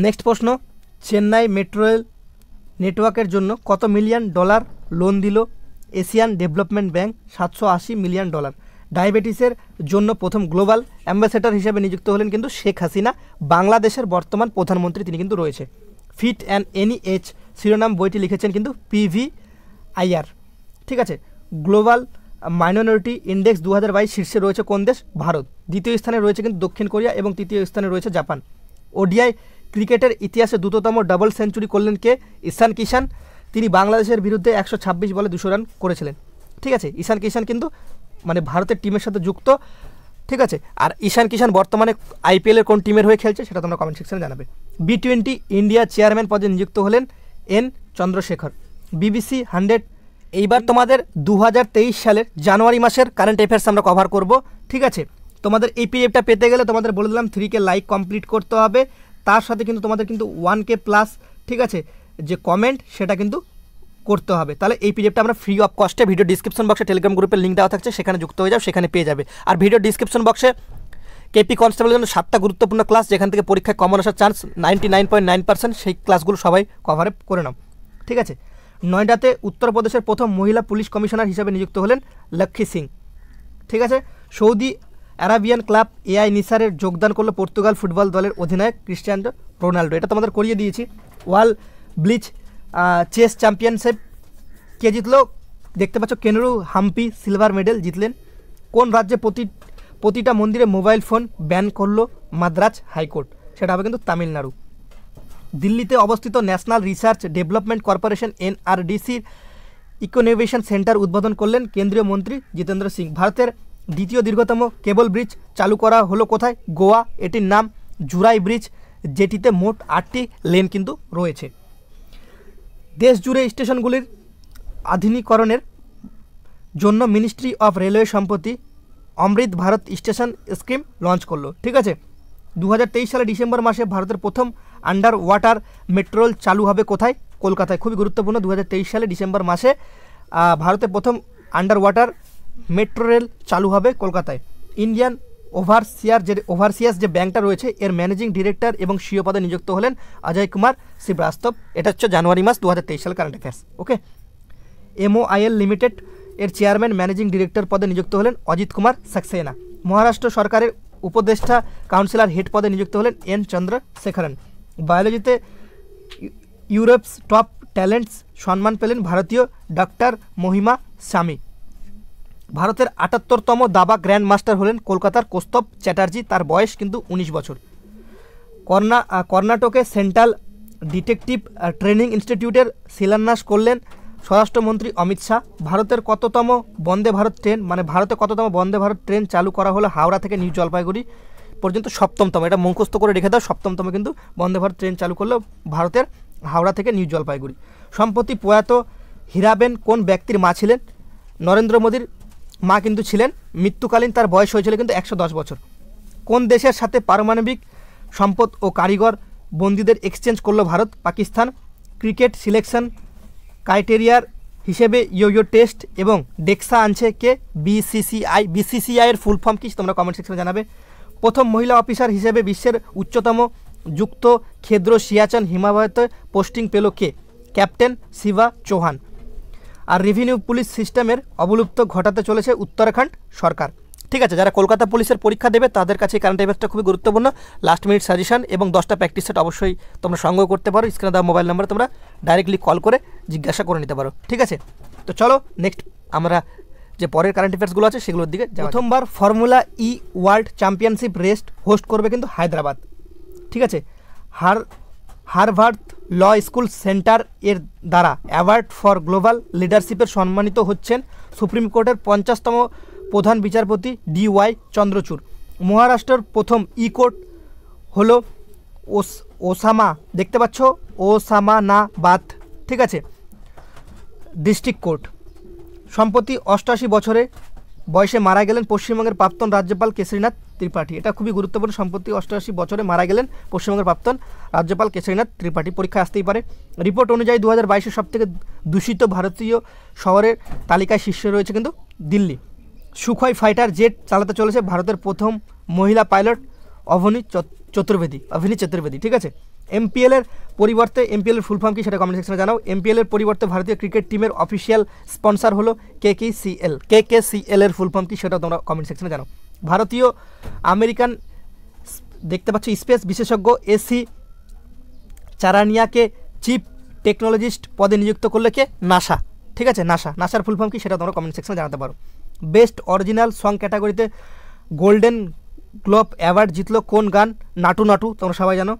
নেক্সট প্রশ্ন, চেন্নাই মেট্রো রেল নেটওয়ার্কের জন্য কত মিলিয়ন ডলার লোন দিল এশিয়ান ডেভেলপমেন্ট ব্যাংক? $780 মিলিয়ন। ডায়াবেটিসের জন্য প্রথম গ্লোবাল অ্যাম্বাসেডর হিসেবে নিযুক্ত হলেন কিন্তু শেখ হাসিনা, বাংলাদেশের বর্তমান প্রধানমন্ত্রী তিনি কিন্তু রয়েছে। ফিট অ্যান্ড এনি এজ শিরোনাম বইটি লিখেছেন কিন্তু PV আইয়ার, ঠিক আছে। গ্লোবাল মাইনরিটি ইন্ডেক্স 2022 শীর্ষে রয়েছে কোন দেশ? ভারত। দ্বিতীয় স্থানে রয়েছে কিন্তু দক্ষিণ কোরিয়া এবং তৃতীয় স্থানে রয়েছে জাপান। ওডিআই ক্রিকেটের ইতিহাসে দ্রুততম ডাবল সেঞ্চুরি করলেন কে? ঈশান কিষান। তিনি বাংলাদেশের বিরুদ্ধে 126 বলে 200 রান করেছিলেন, ঠিক আছে। ঈশান কিষান কিন্তু মানে ভারতের টিমের সাথে যুক্ত, ঠিক আছে। আর ঈশান কিষান বর্তমানে IPL-এর কোন টিমের হয়ে খেলছে সেটা তোমরা কমেন্ট সেকশনে জানাবে। B20 ইন্ডিয়া চেয়ারম্যান পদে নিযুক্ত হলেন N চন্দ্রশেখর। BBC 100। এইবার তোমাদের 2023 সালের জানুয়ারি মাসের কারেন্ট অ্যাফেয়ার্স আমরা কভার করব, ঠিক আছে। তোমাদের এই PDFটা পেতে গেলে তোমাদের বলে দিলাম 3K লাইক কমপ্লিট করতে হবে, তার সাথে কিন্তু তোমাদের কিন্তু 1K প্লাস, ঠিক আছে, যে কমেন্ট সেটা কিন্তু করতে হবে। তাহলে এই PDFটা আমরা ফ্রি অফ কস্টে ভিডিও ডিসক্রিপশন বক্সে টেলিগ্রাম গ্রুপের লিঙ্ক দেওয়া থাকছে, সেখানে যুক্ত হয়ে যাও, সেখানে পেয়ে যাবে। আর ভিডিও ডিসক্রিপশন বক্সে KP কনস্টেবলের জন্য 7টা গুরুত্বপূর্ণ ক্লাস, যেখান থেকে পরীক্ষায় কমন আসার চান্স 99.9%, সেই ক্লাসগুলো সবাই কভার করে নাও, ঠিক আছে। নয়ডাতে উত্তরপ্রদেশের প্রথম মহিলা পুলিশ কমিশনার হিসেবে নিযুক্ত হলেন লক্ষ্মী সিং, ঠিক আছে। সৌদি আরাবিয়ান ক্লাব AI নিসারের যোগদান করলো পর্তুগাল ফুটবল দলের অধিনায়ক ক্রিস্টিয়ানো রোনাল্ডো। এটা তোমাদের করিয়ে দিয়েছি। ওয়ার্ল্ড ব্লিচ চেস চ্যাম্পিয়নশিপ কে জিতলো? দেখতে পাচ্ছ কেনেরু হাম্পি সিলভার মেডেল জিতলেন। কোন রাজ্যে প্রতিটা মন্দিরে মোবাইল ফোন ব্যান করলো মাদ্রাজ হাইকোর্ট? সেটা হবে কিন্তু তামিলনাড়ু। দিল্লিতে অবস্থিত ন্যাশনাল রিসার্চ ডেভেলপমেন্ট কর্পোরেশন NRDCর ইকোনোভেশন সেন্টার উদ্বোধন করলেন কেন্দ্রীয় মন্ত্রী জিতেন্দ্র সিং। ভারতের দ্বিতীয় দীর্ঘতম কেবল ব্রিজ চালু করা হলো কোথায়? গোয়া। এটির নাম জুরাই ব্রিজ, যেটিতে মোট 8টি লেন কিন্তু রয়েছে। দেশ জুড়ে স্টেশনগুলির আধুনিকরণের জন্য মিনিস্ট্রি অফ রেলওয়ে সম্প্রতি অমৃত ভারত স্টেশন স্কিম লঞ্চ করলো, ঠিক আছে। 2023 সালে ডিসেম্বর মাসে ভারতের প্রথম আন্ডার ওয়াটার মেট্রো রেল চালু হবে কোথায়? কলকাতায়। খুবই গুরুত্বপূর্ণ, 2023 সালে ডিসেম্বর মাসে ভারতের প্রথম আন্ডার ওয়াটার মেট্রো রেল চালু হবে কলকাতায়। ইন্ডিয়ান ওভারসিয়াস যে ব্যাংকটা রয়েছে এর ম্যানেজিং ডিরেক্টর এবং সিইও পদে নিযুক্ত হলেন অজয় কুমার শ্রীবাস্তব। এটা হচ্ছে জানুয়ারি মাস 2023 সাল কারেন্ট অ্যাফেয়ার্স, ওকে। MOIL লিমিটেড এর চেয়ারম্যান ম্যানেজিং ডিরেক্টর পদে নিযুক্ত হলেন অজিত কুমার সাক্সেনা। মহারাষ্ট্র সরকারের উপদেষ্টা কাউন্সিলর হেড পদে নিযুক্ত হলেন N চন্দ্রশেখরন। বায়োলজিতে ইউরোপস টপ ট্যালেন্টস সম্মান পেলেন ভারতীয় ডক্টর মহিমা স্বামী। ভারতের 78তম দাবা গ্র্যান্ড মাস্টার হলেন কলকাতার কৌস্তব চ্যাটার্জি, তার বয়স কিন্তু 19 বছর। কর্ণাটকে সেন্ট্রাল ডিটেকটিভ ট্রেনিং ইনস্টিটিউটের শিলান্যাস করলেন স্বরাষ্ট্রমন্ত্রী অমিত শাহ। ভারতের কততম বন্দে ভারত ট্রেন, মানে ভারতে কততম বন্দে ভারত ট্রেন চালু করা হলো হাওড়া থেকে নিউ জলপাইগুড়ি পর্যন্ত? 7তম। এটা মুখস্থ করে রেখে দাও, 7তম কিন্তু বন্দে ভারত ট্রেন চালু করলো ভারতের হাওড়া থেকে নিউ জলপাইগুড়ি। সম্প্রতি প্রয়াত হীরাবেন কোন ব্যক্তির মা ছিলেন? নরেন্দ্র মোদীর মা কিন্তু ছিলেন। মৃত্যুকালীন তার বয়স হয়েছিল কিন্তু 110 বছর। কোন দেশের সাথে পারমাণবিক সম্পদ ও কারিগর বন্দীদের এক্সচেঞ্জ করলো ভারত? পাকিস্তান। ক্রিকেট সিলেকশন ক্রাইটেরিয়ার হিসেবে ইয়ো টেস্ট এবং ডেক্সা আনছে কে? BCCI এর ফুল ফর্ম কি তোমরা কমেন্ট সেকশনে জানাবে। প্রথম মহিলা অফিসার হিসেবে বিশ্বের উচ্চতম যুক্ত ক্ষেদ্র সিয়াচেন হিমালয়তে পোস্টিং পেল কে? ক্যাপ্টেন শিবা চৌহান। আর রেভিনিউ পুলিশ সিস্টেমের অবলুপ্ত ঘটাতে চলেছে উত্তরাখণ্ড সরকার। ঠিক আছে, যারা কলকাতা পুলিশের পরীক্ষা দেবে তাদের কাছে কারেন্ট অ্যাফেয়ার্সটা খুবই গুরুত্বপূর্ণ। লাস্ট মিনিট সাজেশন এবং 10টা প্র্যাকটিস সেট অবশ্যই তোমরা সংগ্রহ করতে পারো। স্ক্রিনে দেওয়া মোবাইল নাম্বারে তোমরা ডাইরেক্টলি কল করে জিজ্ঞাসা করে নিতে পারো। ঠিক আছে, তো চলো নেক্সট আমরা যে পরের কারেন্ট অ্যাফেয়ার্সগুলো আছে সেগুলোর দিকে। প্রথমবার ফর্মুলা ই ওয়ার্ল্ড চ্যাম্পিয়নশিপ রেস হোস্ট করবে কিন্তু হায়দ্রাবাদ। ঠিক আছে, হার্ভার্ড ল স্কুল সেন্টার এর দ্বারা অ্যাওয়ার্ড ফর গ্লোবাল লিডারশিপের সম্মানিত হচ্ছেন সুপ্রিম কোর্টের 50তম প্রধান বিচারপতি DY চন্দ্রচূড়। মহারাষ্ট্রের প্রথম ই কোর্ট হলো ওসামা, দেখতে পাচ্ছ ওসামানাবাদ, ঠিক আছে, ডিস্ট্রিক্ট কোর্ট। সম্প্রতি 88 বছরে বয়সে মারা গেলেন পশ্চিমবঙ্গের প্রাক্তন রাজ্যপাল কেশরীনাথ ত্রিপাঠী। এটা খুবই গুরুত্বপূর্ণ, সম্প্রতি 88 বছরে মারা গেলেন পশ্চিমবঙ্গের প্রাক্তন রাজ্যপাল কেশরীনাথ ত্রিপাঠী। পরীক্ষা আসতেই পারে। রিপোর্ট অনুযায়ী 2022-এর সবথেকে দূষিত ভারতীয় শহরের তালিকায় শীর্ষে রয়েছে কিন্তু দিল্লি। সুখোই ফাইটার জেট চালাতে চলেছে ভারতের প্রথম মহিলা পাইলট অভিনী চতুর্বেদী। ঠিক আছে, MPL এর পরিবর্তে, MPL এর ফুল ফর্ম কি সেটা কমেন্ট সেকশনে জানাও। MPL এর পরিবর্তে ভারতীয় ক্রিকেট টিমের অফিসিয়াল স্পন্সর হলো KKCL এর ফুল ফর্ম কি সেটা তোমরা কমেন্ট সেকশনে জানাও। ভারতীয় আমেরিকান দেখতে পাচ্ছ স্পেস বিশেষজ্ঞ AC চারানিয়াকে চিফ টেকনোলজিস্ট পদে নিযুক্ত করলে কে? নাসা। ঠিক আছে, নাসার ফুল ফর্ম কি সেটা তোমরা কমেন্ট সেকশনে জানাতে পারো। বেস্ট অরিজিনাল সং ক্যাটাগরিতে গোল্ডেন গ্লোব অ্যাওয়ার্ড জিতলো কোন গান? নাটু নাটু, তোমরা সবাই জানো।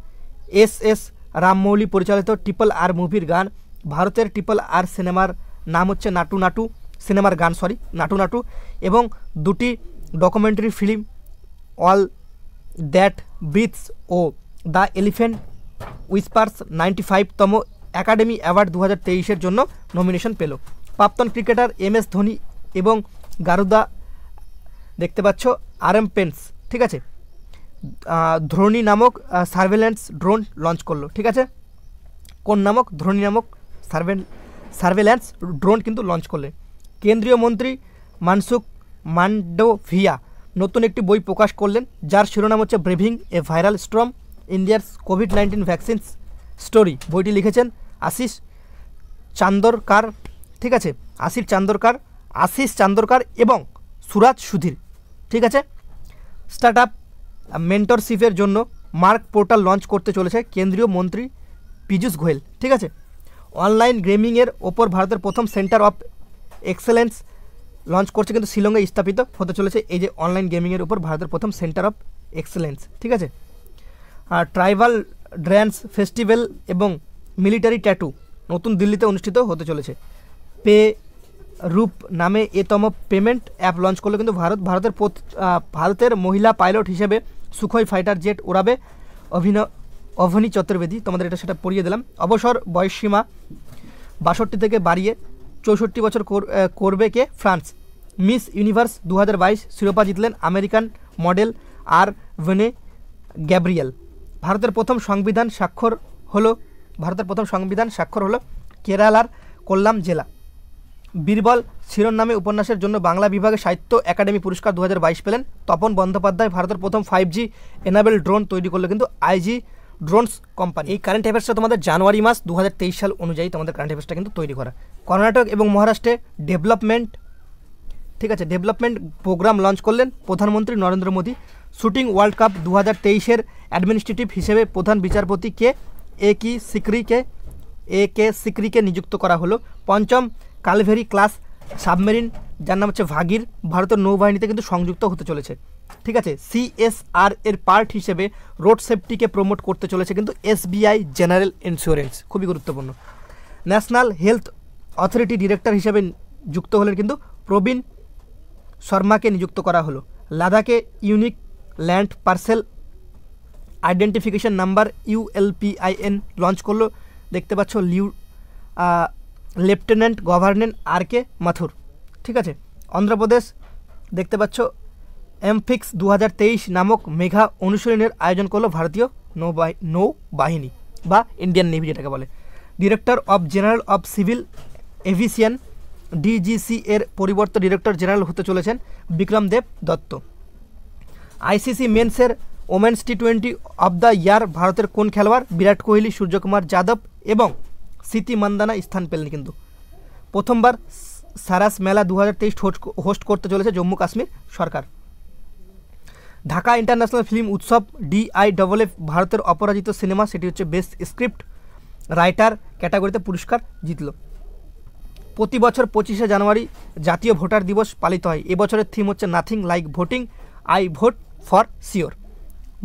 SS রামমৌলি পরিচালিত RRR মুভির গান। ভারতের RRR সিনেমার নাম হচ্ছে নাটু নাটু, সিনেমার গান নাটু নাটু। এবং 2টি documentary film all that breathes ও দ্য এলিফ্যান্ট উইসপার্স 95তম একাডেমি অ্যাওয়ার্ড 2023-এর জন্য নমিনেশন পেল। প্রাক্তন ক্রিকেটার MS ধোনি এবং গারুদা দেখতে পাচ্ছ RM পেন্স, ঠিক আছে, ধোনি নামক সার্ভেলেন্স ড্রোন লঞ্চ করলো। ঠিক আছে, কোন নামক? ধোনি নামক সার্ভেলেন্স ড্রোন কিন্তু লঞ্চ করলে। কেন্দ্রীয় মন্ত্রী মানসুখ মান্ডভিয়া নতুন একটি বই প্রকাশ করলেন যার শিরোনাম হচ্ছে ব্রেভিং এ ভাইরাল স্টর্ম ইন্ডিয়ার COVID-19 ভ্যাকসিন স্টোরি। বইটি লিখেছেন আশিস চান্দরকার। ঠিক আছে, আশিস চান্দরকার এবং সুরাজ সুধীর। ঠিক আছে, স্টার্ট আপ মেন্টরশিপের জন্য মার্ক পোর্টাল লঞ্চ করতে চলেছে কেন্দ্রীয় মন্ত্রী পীযূষ গোয়েল। ঠিক আছে, অনলাইন গেমিংয়ের ওপর ভারতের প্রথম সেন্টার অফ এক্সেলেন্স লঞ্চ করছে কিন্তু শিলংয়ে স্থাপিত হতে চলেছে এই যে অনলাইন গেমিংয়ের উপর ভারতের প্রথম সেন্টার অফ এক্সেলেন্স। ঠিক আছে, আর ট্রাইবাল ড্যান্স ফেস্টিভ্যাল এবং মিলিটারি ট্যাটু নতুন দিল্লিতে অনুষ্ঠিত হতে চলেছে। পে রূপ নামে এতম পেমেন্ট অ্যাপ লঞ্চ করলো কিন্তু ভারতের মহিলা পাইলট হিসেবে সুখোই ফাইটার জেট উড়াবে অভিনী চতুর্বেদী। তোমাদের এটা সেটা পড়িয়ে দিলাম। অবসর বয়সসীমা 62 থেকে বাড়িয়ে 64 বছর করবে কে? ফ্রান্স। মিস ইউনিভার্স 2022 শিরোপা জিতলেন আমেরিকান মডেল ভেনে গ্যাব্রিয়েল। ভারতের প্রথম সংবিধান স্বাক্ষর হলো কেরালার কোল্লাম জেলা। বীরবল শিরোনামে উপন্যাসের জন্য বাংলা বিভাগে সাহিত্য একাডেমি পুরস্কার 2022 পেলেন তপন বন্দ্যোপাধ্যায়। ভারতের প্রথম 5G এনাবেল ড্রোন তৈরি করলো কিন্তু IG ড্রোনস কোম্পানি। এই কারেন্ট অ্যাফেয়ার্সটা তোমাদের জানুয়ারি মাস 2023 সাল অনুযায়ী তোমাদের কারেন্ট অ্যাফেয়ার্সটা কিন্তু তৈরি করা। কর্ণাটক এবং মহারাষ্ট্রে ডেভেলপমেন্ট প্রোগ্রাম লঞ্চ করলেন প্রধানমন্ত্রী Narendra Modi. Shooting world cup 2023-এর অ্যাডমিনিস্ট্রেটিভ হিসেবে প্রধান বিচারপতি AK সিকরিকে নিযুক্ত করা হলো। পঞ্চম কালভেরি ক্লাস সাবমেরিন যার নাম হচ্ছে ভাগীর ভারতের নৌবাহিনীতে কিন্তু সংযুক্ত হতে চলেছে। ঠিক আছে, CSR এর পার্ট হিসেবে রোড সেফটিকে প্রমোট করতে চলেছে কিন্তু SBI জেনারেল ইন্স্যুরেন্স, খুবই গুরুত্বপূর্ণ। ন্যাশনাল হেলথ অথরিটি ডিরেক্টর হিসেবে যুক্ত হলেন কিন্তু প্রবীণ শর্মাকে নিযুক্ত করা হলো। লাদাখে unique land parcel identification number ULPIN launch করলো দেখতে পাচ্ছ লেফটেন্যান্ট গভর্নর RK মাথুর। ঠিক আছে, অন্ধ্রপ্রদেশ দেখতে পাচ্ছ এমফিক্স 2023 নামক মেঘা অনুশীলনের আয়োজন করলো ভারতীয় নৌবাহিনী বা ইন্ডিয়ান নেভি যেটাকে বলে। Director of general of civil aviation DGC এর পরিবর্তে ডিরেক্টর জেনারেল হতে চলেছেন বিক্রম দেব দত্ত। ICC মেন্সের women's T20 of the year ভারতের কোন খেলোয়াড়? বিরাট কোহলি, সূর্যকুমার যাদব এবং স্মৃতি মান্দানা স্থান পেলেন কিন্তু। প্রথমবার সারাস মেলা 2023 হোস্ট করতে চলেছে জম্মু কাশ্মীর সরকার। ঢাকা ইন্টারন্যাশনাল ফিল্ম উৎসব DIFF ভারতের অপরাজিত সিনেমা, সেটি হচ্ছে বেস্ট স্ক্রিপ্ট রাইটার ক্যাটাগরিতে পুরস্কার জিতল। প্রতি বছর 25শে জানুয়ারি জাতীয় ভোটার দিবস পালিত হয়। এবছরের থিম হচ্ছে nothing like voting, I vote for sure.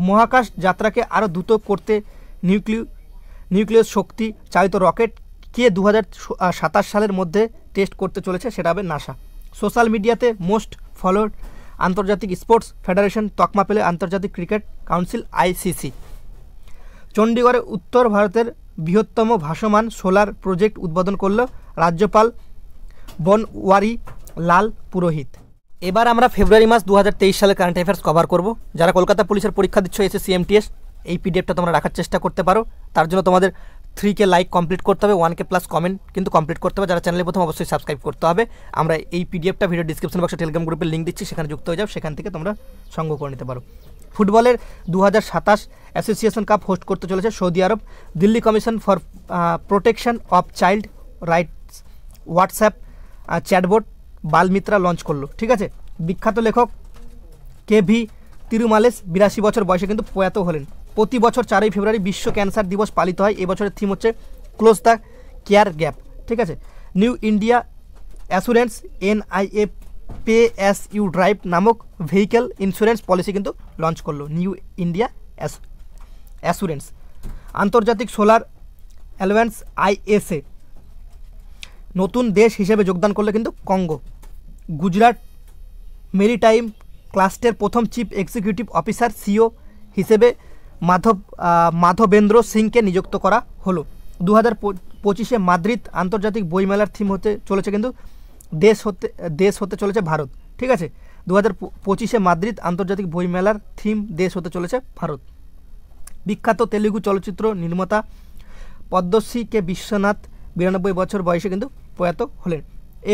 মহাকাশ যাত্রাকে আরও দ্রুত করতে নিউক্লিয়াস শক্তি চালিত রকেট কে 2027 সালের মধ্যে টেস্ট করতে চলেছে, সেটা হবে নাসা। সোশ্যাল মিডিয়াতে মোস্ট ফলোড আন্তর্জাতিক স্পোর্টস ফেডারেশন তকমা পেলে আন্তর্জাতিক ক্রিকেট কাউন্সিল ICC। চণ্ডীগড়ে উত্তর ভারতের বৃহত্তম ভাসমান সোলার প্রজেক্ট উদ্বোধন করল রাজ্যপাল বনওয়ারি লাল পুরোহিত। এবার আমরা ফেব্রুয়ারি মাস 2023 সালের কারেন্ট অ্যাফেয়ার্স কভার করব। যারা কলকাতা পুলিশের পরীক্ষা দিচ্ছ SSC MTS, এই PDFটা তোমরা রাখার চেষ্টা করতে পারো। তার জন্য তোমাদের 3K লাইক কমপ্লিট করতে হবে, 1K প্লাস কমেন্ট কিন্তু কমপ্লিট করতে হবে। যারা চ্যানেলে প্রথম অবশ্যই সাবস্ক্রাইব করতে হবে। আমরা এই PDFটা ভিডিও ডিসক্রিপশন বক্সে টেলিগ্রাম গ্রুপের লিঙ্ক দিচ্ছি, সেখানে যুক্ত হয়ে যাও, সেখান থেকে তোমরা সংগ্রহ করে নিতে পারো। ফুটবলের 2027 অ্যাসোসিয়েশন কাপ হোস্ট করতে চলেছে Saudi Arab. Delhi commission for protection of child rights WhatsApp chatbot Balmitra launch করলো। ঠিক আছে, বিখ্যাত লেখক KV তিরুমালেস 82 বছর বয়সে কিন্তু প্রয়াত হলেন। প্রতি বছর 4ই ফেব্রুয়ারি বিশ্ব ক্যান্সার দিবস পালিত হয়। এবছরের থিম হচ্ছে ক্লোজ দ্য কেয়ার গ্যাপ। ঠিক আছে, New India Assurance NIA pay as you drive নামক ভেহিক্যাল ইন্স্যুরেন্স পলিসি কিন্তু লঞ্চ করলো নিউ ইন্ডিয়া অ্যাসুরেন্স। আন্তর্জাতিক সোলার অ্যালায়েন্স ISA নতুন দেশ হিসেবে যোগদান করলো কিন্তু কঙ্গো। গুজরাট মেরিটাইম ক্লাস্টারের প্রথম চিফ এক্সিকিউটিভ অফিসার CEO হিসেবে মাধবেন্দ্র সিংকে নিযুক্ত করা হলো। 2025 মাদ্রিদ আন্তর্জাতিক বইমেলার থিম হতে চলেছে কিন্তু দেশ হতে চলেছে ভারত। ঠিক আছে, 2025 মাদ্রিদ আন্তর্জাতিক বইমেলার থিম দেশ হতে চলেছে ভারত। বিখ্যাত তেলুগু চলচ্চিত্র নির্মাতা পদ্মশ্রী কে বিশ্বনাথ 92 বছর বয়সে কিন্তু প্রয়াত হলেন।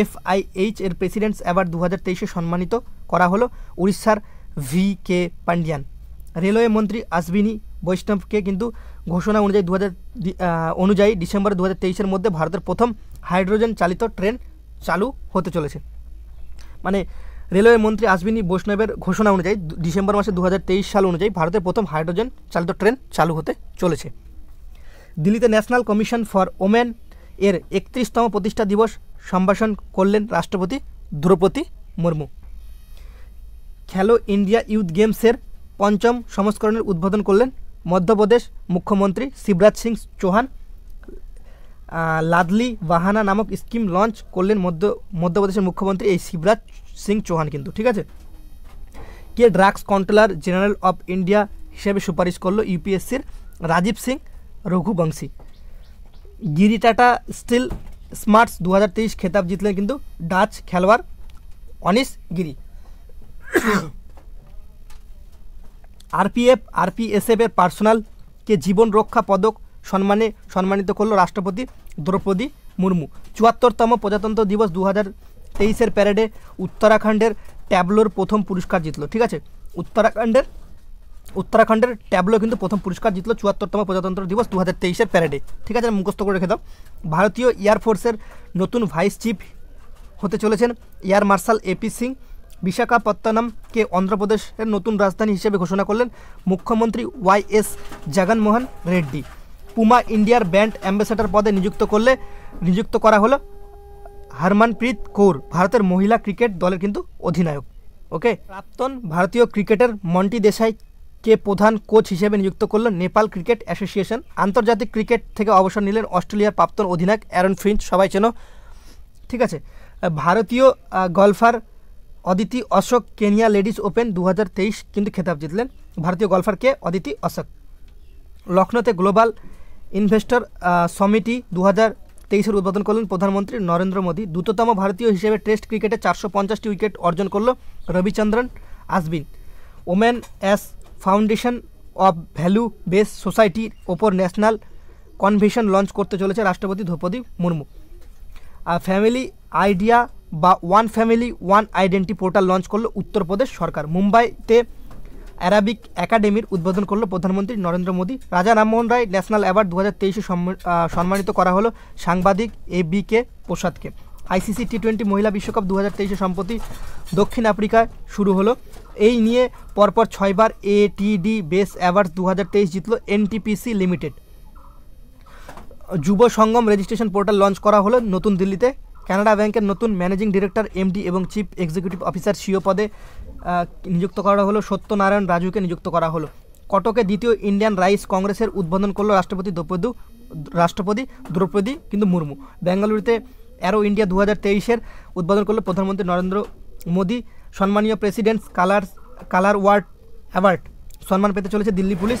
FIH এর প্রেসিডেন্টস অ্যাওয়ার্ড 2023 সম্মানিত করা হলো উড়িষ্যার VK পান্ডিয়ান। রেলওয়ে মন্ত্রী অশ্বিনী বৈষ্ণবকে কিন্তু ঘোষণা অনুযায়ী ডিসেম্বর 2023 মধ্যে ভারতের প্রথম হাইড্রোজেন চালিত ট্রেন চালু হতে চলেছে। মানে রেলওয়ে মন্ত্রী অশ্বিনী বৈষ্ণবের ঘোষণা অনুযায়ী ডিসেম্বর মাসে 2023 সাল অনুযায়ী ভারতের প্রথম হাইড্রোজেন চালিত ট্রেন চালু হতে চলেছে। দিল্লিতে ন্যাশনাল কমিশন ফর ওমেন এর 31তম প্রতিষ্ঠা দিবস সম্ভাষণ করলেন রাষ্ট্রপতি দ্রৌপদী মুর্মু। খেলো ইন্ডিয়া ইউথ গেমসের 5ম সংস্করণের উদ্বোধন করলেন মধ্যপ্রদেশ মুখ্যমন্ত্রী শিবরাজ সিং চৌহান। লাদলি বাহানা নামক স্কিম লঞ্চ করলেন মধ্যপ্রদেশের মুখ্যমন্ত্রী এই শিবরাজ সিং চৌহান কিন্তু। ঠিক আছে, কে drugs controller general of India হিসেবে সুপারিশ করলো UPSCর রাজীব সিং রঘুবংশী। গিরি টাটা স্টিল স্মার্টস 2023 খেতাব জিতলেন কিন্তু ডাচ খেলোয়াড় অনিশ গিরি। RPSF এর পার্সোনালকে জীবন রক্ষা পদক সম্মানিত করল রাষ্ট্রপতি দ্রৌপদী মুর্মু। 74তম প্রজাতন্ত্র দিবস 2023 প্যারেডে উত্তরাখণ্ডের ট্যাবলোর প্রথম পুরস্কার জিতল। ঠিক আছে, উত্তরাখণ্ডের ট্যাবলো কিন্তু প্রথম পুরস্কার জিতল 74তম প্রজাতন্ত্র দিবস 2023 প্যারেডে। ঠিক আছে, মুখস্থ করে রেখে দাও। ভারতীয় এয়ারফোর্সের নতুন ভাইস চিফ হতে চলেছেন এয়ার মার্শাল AP সিং। বিশাখাপত্তনমকে অন্ধ্রপ্রদেশের নতুন রাজধানী হিসেবে ঘোষণা করলেন মুখ্যমন্ত্রী YS জগনমোহন রেড্ডি। পুমা ইন্ডিয়ার ব্র্যান্ড অ্যাম্বাসেডর পদে নিযুক্ত করা হলো হরমনপ্রীত কৌর, ভারতের মহিলা ক্রিকেট দলের কিন্তু অধিনায়ক। ওকে, প্রাক্তন ভারতীয় ক্রিকেটার মন্টি দেশাইকে প্রধান কোচ হিসেবে নিযুক্ত করল নেপাল ক্রিকেট অ্যাসোসিয়েশন। আন্তর্জাতিক ক্রিকেট থেকে অবসর নিলেন অস্ট্রেলিয়ার প্রাক্তন অধিনায়ক অ্যারন ফিঞ্চ, সবাই চেনো। ঠিক আছে, ভারতীয় golfer Aditi Ashok Kenya ladies open 2023 কিন্তু খেতাব জিতলেন। ভারতীয় গলফার কে অদিতি অশোক। লখনৌতে গ্লোবাল ইনভেস্টর সমিটি 2023 উদ্বোধন করলেন প্রধানমন্ত্রী নরেন্দ্র মোদী। দ্রুততম ভারতীয় হিসেবে টেস্ট ক্রিকেটে 450টি উইকেট অর্জন করল Ravichandran Ashwin. Women as foundation of value base সোসাইটির ওপর ন্যাশনাল কনভেনশন লঞ্চ করতে চলেছে রাষ্ট্রপতি দ্রৌপদী মুর্মু। ফ্যামিলি আইডিয়া বা one family one identity portal launch করলো উত্তরপ্রদেশ সরকার। মুম্বাইতে অ্যারাবিক একাডেমির উদ্বোধন করলো প্রধানমন্ত্রী নরেন্দ্র মোদী। রাজা রামমোহন রায় ন্যাশনাল অ্যাওয়ার্ড 2023 সম্মানিত করা হলো সাংবাদিক ABK প্রসাদকে। আইসিসি টি20 মহিলা বিশ্বকাপ 2023 সম্প্রতি দক্ষিণ আফ্রিকায় শুরু হলো। এই নিয়ে পরপর 6বার এটিডি বেস অ্যাওয়ার্ডস 2023 জিতল এনটিপিসি লিমিটেড। যুব সঙ্গম রেজিস্ট্রেশন পোর্টাল লঞ্চ করা হলো নতুন দিল্লিতে। কানাডা ব্যাংকের নতুন ম্যানেজিং ডিরেক্টর এমডি এবং চিফ এক্সিকিউটিভ অফিসার সিও পদে নিযুক্ত করা হলো সত্যনারায়ণ রাজুকে নিযুক্ত করা হলো। কটকে দ্বিতীয় ইন্ডিয়ান রাইস কংগ্রেসের উদ্বোধন করলো রাষ্ট্রপতি দ্রৌপদী কিন্তু মুর্মু। বেঙ্গালুরুতে অ্যারো ইন্ডিয়া 2023-এর উদ্বোধন করলো প্রধানমন্ত্রী নরেন্দ্র মোদী। সম্মানীয় প্রেসিডেন্টস কালার অ্যাওয়ার্ড সম্মান পেতে চলেছে দিল্লি পুলিশ।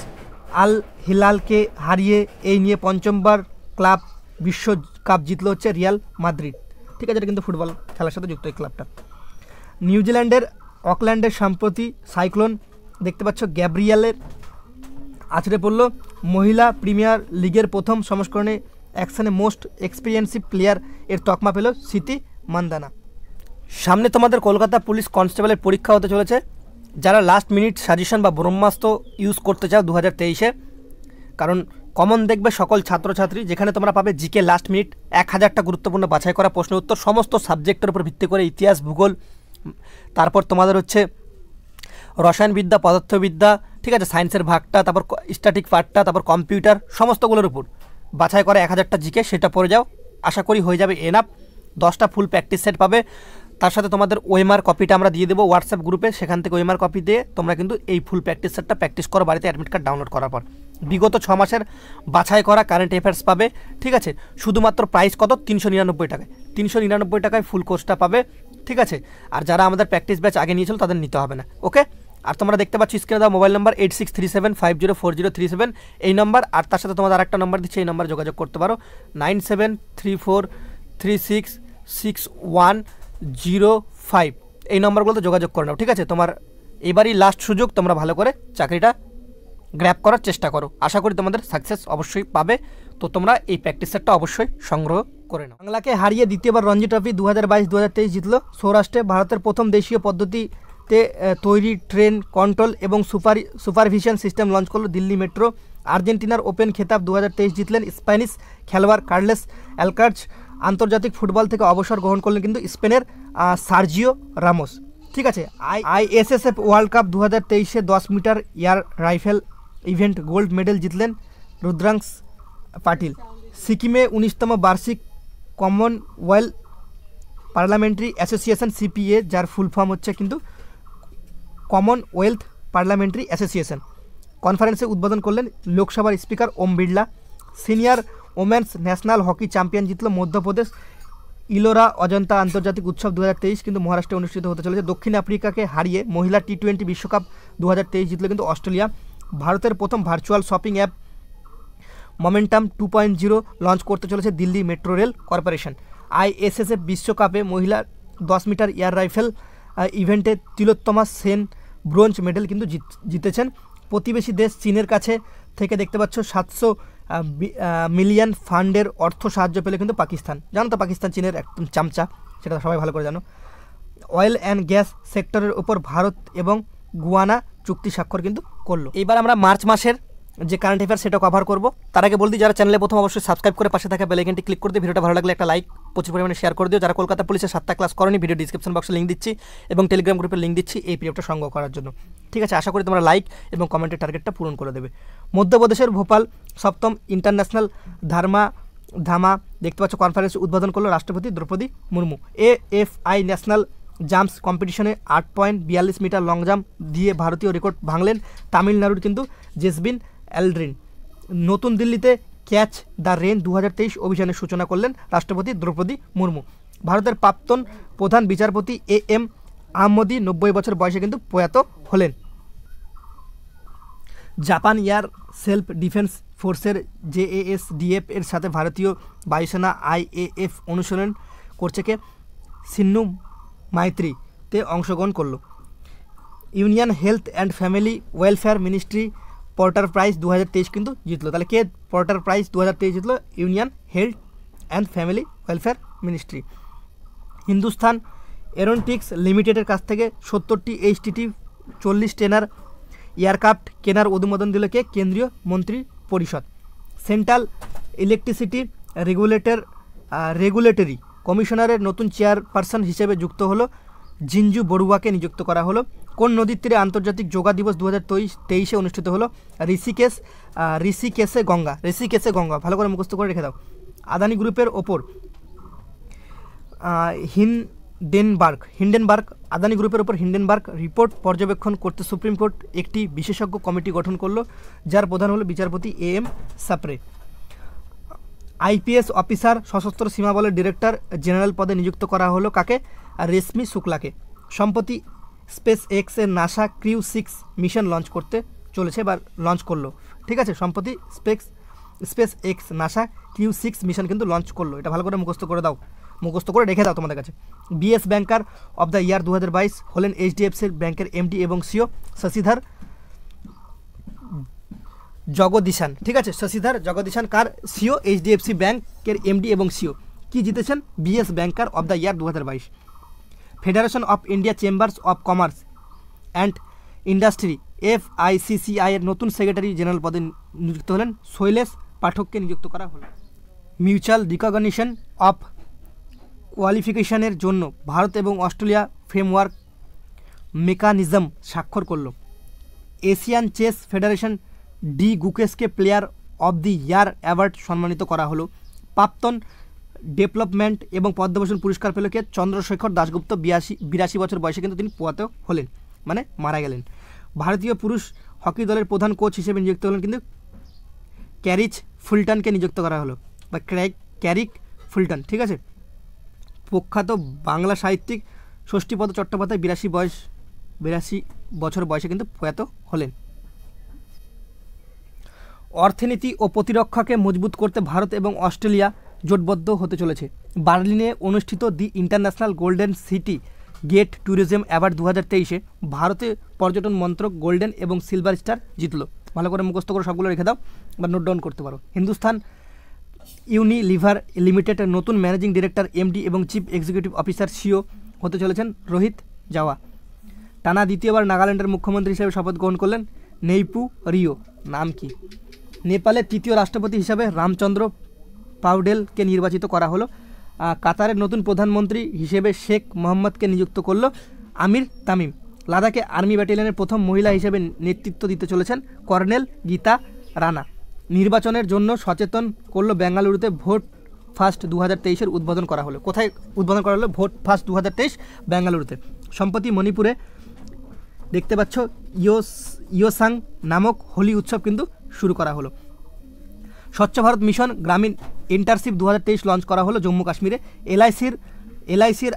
আল হিলালকে হারিয়ে এই নিয়ে পঞ্চমবার ক্লাব বিশ্বকাপ জিতল হচ্ছে রিয়াল মাদ্রিদ। ঠিক আছে, এটা কিন্তু ফুটবল খেলার সাথে যুক্ত এই ক্লাবটা। নিউজিল্যান্ডের অকল্যান্ডের সম্প্রতি সাইক্লোন দেখতে পাচ্ছ গ্যাব্রিয়েলের আছড়ে পড়ল। মহিলা প্রিমিয়ার লিগের প্রথম সংস্করণে অ্যাকশনে মোস্ট এক্সপিরিয়েন্সিভ প্লেয়ার এর তকমা পেল স্মৃতি মান্দানা। সামনে তোমাদের কলকাতা পুলিশ কনস্টেবলের পরীক্ষা হতে চলেছে। যারা লাস্ট মিনিট সাজেশন বা ব্রহ্মাস্ত্র ইউজ করতে চাও 2023-এ, কারণ কমন দেখবে সকল ছাত্রছাত্রী, যেখানে তোমরা পাবে জিকে লাস্ট মিনিট 1000টা গুরুত্বপূর্ণ বাছাই করা প্রশ্ন উত্তর সমস্ত সাবজেক্টের উপর ভিত্তি করে, ইতিহাস, ভূগোল, তারপর তোমাদের হচ্ছে রসায়নবিদ্যা, পদার্থবিদ্যা, ঠিক আছে, সায়েন্সের ভাগটা, তারপর স্ট্যাটিক পার্টটা, তারপর কম্পিউটার, সমস্তগুলোর উপর বাছাই করা 1000টা জিকে, সেটা পড়ে যাও। আশা করি হয়ে যাবে এনাফ। 10টা ফুল প্র্যাকটিস সেট পাবে। তার সাথে তোমাদের ওএমআর কপিটা আমরা দিয়ে দেবো হোয়াটসঅ্যাপ গ্রুপে, সেখান থেকে ওএমআর কপি দিয়ে তোমরা কিন্তু এই ফুল প্র্যাকটিস সেটটা প্র্যাকটিস করো বাড়িতে অ্যাডমিট কার্ড ডাউনলোড করার পর। বিগত 6 মাসের বাছাই করা কারেন্ট অ্যাফেয়ার্স পাবে। ঠিক আছে, শুধুমাত্র প্রাইস কত? 399 টাকায়। 399 টাকায় ফুল কোর্সটা পাবে। ঠিক আছে, আর যারা আমাদের প্র্যাকটিস ব্যাচ আগে নিয়েছিল তাদের নিতে হবে না। ওকে, আর তোমরা দেখতে পাচ্ছ স্ক্রিনে দেওয়া মোবাইল নাম্বার 8637504037 এই নাম্বার, আর তার সাথে তোমাদের আরেকটা নাম্বার দিচ্ছে, এই নাম্বারে যোগাযোগ করতে পারো 9734366105 এই নাম্বারগুলোতে যোগাযোগ করে নাও। ঠিক আছে, তোমার এবারই লাস্ট সুযোগ, তোমরা ভালো করে চাকরিটা গ্র্যাব করার চেষ্টা করো। আশা করি তোমাদের সাকসেস অবশ্যই পাবে। তো তোমরা এই প্র্যাকটিস সেটটা অবশ্যই সংগ্রহ করে নাও। বাংলাকে হারিয়ে দ্বিতীয়বার রঞ্জি ট্রফি 2022-2023 জিতল সৌরাষ্ট্রে। ভারতের প্রথম দেশীয় পদ্ধতিতে তৈরি ট্রেন কন্ট্রোল এবং সুপারভিশন সিস্টেম লঞ্চ করলো দিল্লি মেট্রো। আর্জেন্টিনার ওপেন খেতাব 2023 জিতলেন স্প্যানিশ খেলোয়াড় কার্লেস অ্যালকারাজ। আন্তর্জাতিক ফুটবল থেকে অবসর গ্রহণ করলেন কিন্তু স্পেনের সার্জিও রামোস। ঠিক আছে, আইএসএসএফ ওয়ার্ল্ড কাপ 2023-এ 10 metre air rifle event gold medal জিতলেন রুদ্রাংশ পাটিল। সিকিমে 19তম বার্ষিক কমনওয়েলথ পার্লামেন্টারি অ্যাসোসিয়েশন সিপিএ, যার ফুল ফর্ম হচ্ছে কিন্তু কমনওয়েলথ পার্লামেন্টারি অ্যাসোসিয়েশন, কনফারেন্সে উদ্বোধন করলেন লোকসভার speaker Om Birla. Senior women's national hockey champion জিতল মধ্যপ্রদেশ। ইলোরা অজন্তা আন্তর্জাতিক উৎসব 2023 কিন্তু মহারাষ্ট্রে অনুষ্ঠিত হতে চলেছে। দক্ষিণ আফ্রিকাকে হারিয়ে মহিলা টি20 বিশ্বকাপ 2023 জিতল কিন্তু অস্ট্রেলিয়া। ভারতের প্রথম virtual shopping app momentum 2.0 launch করতে চলেছে Delhi metro rail corporation. ISSF বিশ্বকাপে মহিলা 10 মিটার এয়ার রাইফেল ইভেন্টে তিলোত্তমা সেন ব্রোঞ্জ মেডেল কিন্তু জিতেছেন। প্রতিবেশী দেশ চীনের কাছে থেকে দেখতে পাচ্ছ 700 মিলিয়ন ফান্ডের অর্থ সাহায্য পেলে কিন্তু পাকিস্তান। জানো তো পাকিস্তান চীনের একদম চামচা, সেটা সবাই ভালো করে জানো। অয়েল অ্যান্ড গ্যাস সেক্টরের উপর ভারত এবং গুয়ানা চুক্তি স্বাক্ষর কিন্তু করলো। এবার আমরা মার্চ মাসের যে কারেন্ট অ্যাফেয়ার সেটা কভার করবো। তার আগে বলতে, যারা চ্যানেলে প্রথম অবশ্যই সাবস্ক্রাইব করে পাশে থাকা বেল আইকনটি ক্লিক করে দিও। ভিডিওটা ভালো লাগলে একটা লাইক, প্রচুর পরিমাণে শেয়ার করে দিও। যারা কলকাতা পুলিশের 7টা ক্লাস করেনি, ভিডিও ডিসক্রিপশন বক্সে লিঙ্ক দিচ্ছি এবং টেলিগ্রাম গ্রুপের লিঙ্ক দিচ্ছি এই পিডিএফটা সংগ্রহ করার জন্য। ঠিক আছে, আশা করি তোমরা লাইক এবং কমেন্টের টার্গেটটা পূরণ করে দেবে। মধ্যপ্রদেশের ভোপাল 7ম ইন্টারন্যাশনাল ধামা দেখতে পাচ্ছ কনফারেন্স উদ্বোধন করলো রাষ্ট্রপতি Droupadi Murmu. AFI national jumps কম্পিটিশনে 8.42 মিটার লং জাম্প দিয়ে ভারতীয় রেকর্ড ভাঙলেন তামিলনাড়ুর কিন্তু জেসবিন অ্যালড্রিন। নতুন দিল্লিতে ক্যাচ দ্য রেন 2023 অভিযানের সূচনা করলেন রাষ্ট্রপতি দ্রৌপদী মুর্মু। ভারতের প্রাক্তন প্রধান বিচারপতি এএম আহমদি 90 বছর বয়সে কিন্তু প্রয়াত হলেন। জাপান এয়ার সেলফ ডিফেন্স ফোর্সের জেএএসডিএফ এর সাথে ভারতীয় বায়ুসেনা আইএএফ অনুশীলন করছে কে সিন্নু মাইত্রীতে অংশগ্রহণ করল। Union health and family welfare ministry porter prize 2023 কিন্তু জিতলো। তাহলে কে পর্টার প্রাইজ 2023 জিতলো? Union health and family welfare ministry. Hindustan aeronautics লিমিটেডের কাছ থেকে 70টি এইচটিটি 40 টেনার এয়ারক্রাফট কেনার অনুমোদন দিল কে? কেন্দ্রীয় মন্ত্রী পরিষদ। সেন্ট্রাল ইলেকট্রিসিটি রেগুলেটরি কমিশনারের নতুন চেয়ারপারসন হিসেবে যুক্ত হলো জিঞ্জু বড়ুয়াকে নিযুক্ত করা হলো। কোন নদীর তীরে আন্তর্জাতিক যোগা দিবস 2023 অনুষ্ঠিত হলো? ঋষিকেশে গঙ্গা। ভালো করে মুখস্থ করে রেখে দাও। আদানি গ্রুপের ওপর হিন্ডেনবার্গ আদানি গ্রুপের ওপর হিন্ডেনবার্গ রিপোর্ট পর্যবেক্ষণ করতে সুপ্রিম কোর্ট একটি বিশেষজ্ঞ কমিটি গঠন করলো, যার প্রধান হলো বিচারপতি এম সাপরে। আইপিএস অফিসার সশস্ত্র সীমা বলের ডিরেক্টর জেনারেল পদে নিযুক্ত করা হলো কাকে? রেশমি শুক্লাকে। সম্প্রতি স্পেস এক্স এর নাসা ক্রিউ 6 মিশন লঞ্চ করতে চলেছে বা লঞ্চ করলো। ঠিক আছে, সম্প্রতি space x NASA crew 6 mission কিন্তু লঞ্চ করলো। এটা ভালো করে মুখস্থ করে দাও, মুখস্থ করে রেখে দাও তোমাদের কাছে। বিএস ব্যাংকার অফ দ্য ইয়ার 2022 হলেন এইচডিএফসি ব্যাংকের এমডি এবং সিও শশীধর জগদীশান। ঠিক আছে, শশীধর জগদীশান কার সিও? এইচডিএফসি ব্যাংকের এমডি এবং সিও। কি জিতেছেন? BS banker of the year 2022। Federation of India chambers of commerce and industry FICCI এর নতুন সেক্রেটারি জেনারেল পদে নিযুক্ত হলেন শৈলেশ পাঠককে নিযুক্ত করা হলো। মিউচুয়াল রিকগনিশন অফ কোয়ালিফিকেশনের জন্য ভারত এবং অস্ট্রেলিয়া ফ্রেমওয়ার্ক মেকানিজম স্বাক্ষর করল। এশিয়ান চেস ফেডারেশন ডি গুকেশকে player of the year award সম্মানিত করা হলো। প্রাক্তন ডেভেলপমেন্ট এবং পদ্মভূষণ পুরস্কার পেল কে? চন্দ্রশেখর দাশগুপ্ত। 82 বছর বয়সে কিন্তু তিনি প্রয়াত হলেন, মানে মারা গেলেন। ভারতীয় পুরুষ হকি দলের প্রধান কোচ হিসেবে নিযুক্ত হলেন কিন্তু ক্যারিক ফুলটনকে নিযুক্ত করা হলো, বা ক্যারিক ফুলটন। ঠিক আছে, প্রখ্যাত বাংলা সাহিত্যিক ষষ্ঠীপদ চট্টোপাধ্যায় 82 বছর বয়সে কিন্তু প্রয়াত হলেন। অর্থনীতি ও প্রতিরক্ষাকে মজবুত করতে ভারত এবং অস্ট্রেলিয়া জোটবদ্ধ হতে চলেছে। বার্লিনে অনুষ্ঠিত the international golden city gate tourism award 2023-এ ভারতে পর্যটন মন্ত্রক গোল্ডেন এবং সিলভার স্টার জিতল। ভালো করে মুখস্থ করে সবগুলো রেখে দাও বা নোট ডাউন করতে পারো। হিন্দুস্তান ইউনিলিভার লিমিটেডের নতুন ম্যানেজিং ডিরেক্টর এমডি এবং চিফ এক্সিকিউটিভ অফিসার সিও হতে চলেছেন রোহিত জাওয়া। টানা দ্বিতীয়বার নাগাল্যান্ডের মুখ্যমন্ত্রী হিসেবে শপথ গ্রহণ করলেন নেইপু রিও। নাম কি? নেপালের তৃতীয় রাষ্ট্রপতি হিসাবে রামচন্দ্র পাউডেলকে নির্বাচিত করা হলো। কাতারের নতুন প্রধানমন্ত্রী হিসেবে শেখ মোহাম্মদকে নিযুক্ত করল আমির তামিম। লাদাখে আর্মি ব্যাটালিয়নের প্রথম মহিলা হিসেবে নেতৃত্ব দিতে চলেছেন কর্নেল গীতা রানা। নির্বাচনের জন্য সচেতন করল বেঙ্গালুরুতে ভোট ফার্স্ট 2023-এর উদ্বোধন করা হলো। কোথায় উদ্বোধন করা হলো? ভোট ফার্স্ট 2023 বেঙ্গালুরুতে। সম্প্রতি মণিপুরে দেখতে পাচ্ছ ইয়োসাং নামক হোলি উৎসব কিন্তু শুরু করা হলো। স্বচ্ছ ভারত মিশন গ্রামীণ ইন্টার্নশিপ 2023 লঞ্চ করা হলো জম্মু কাশ্মীরে। এলআইসির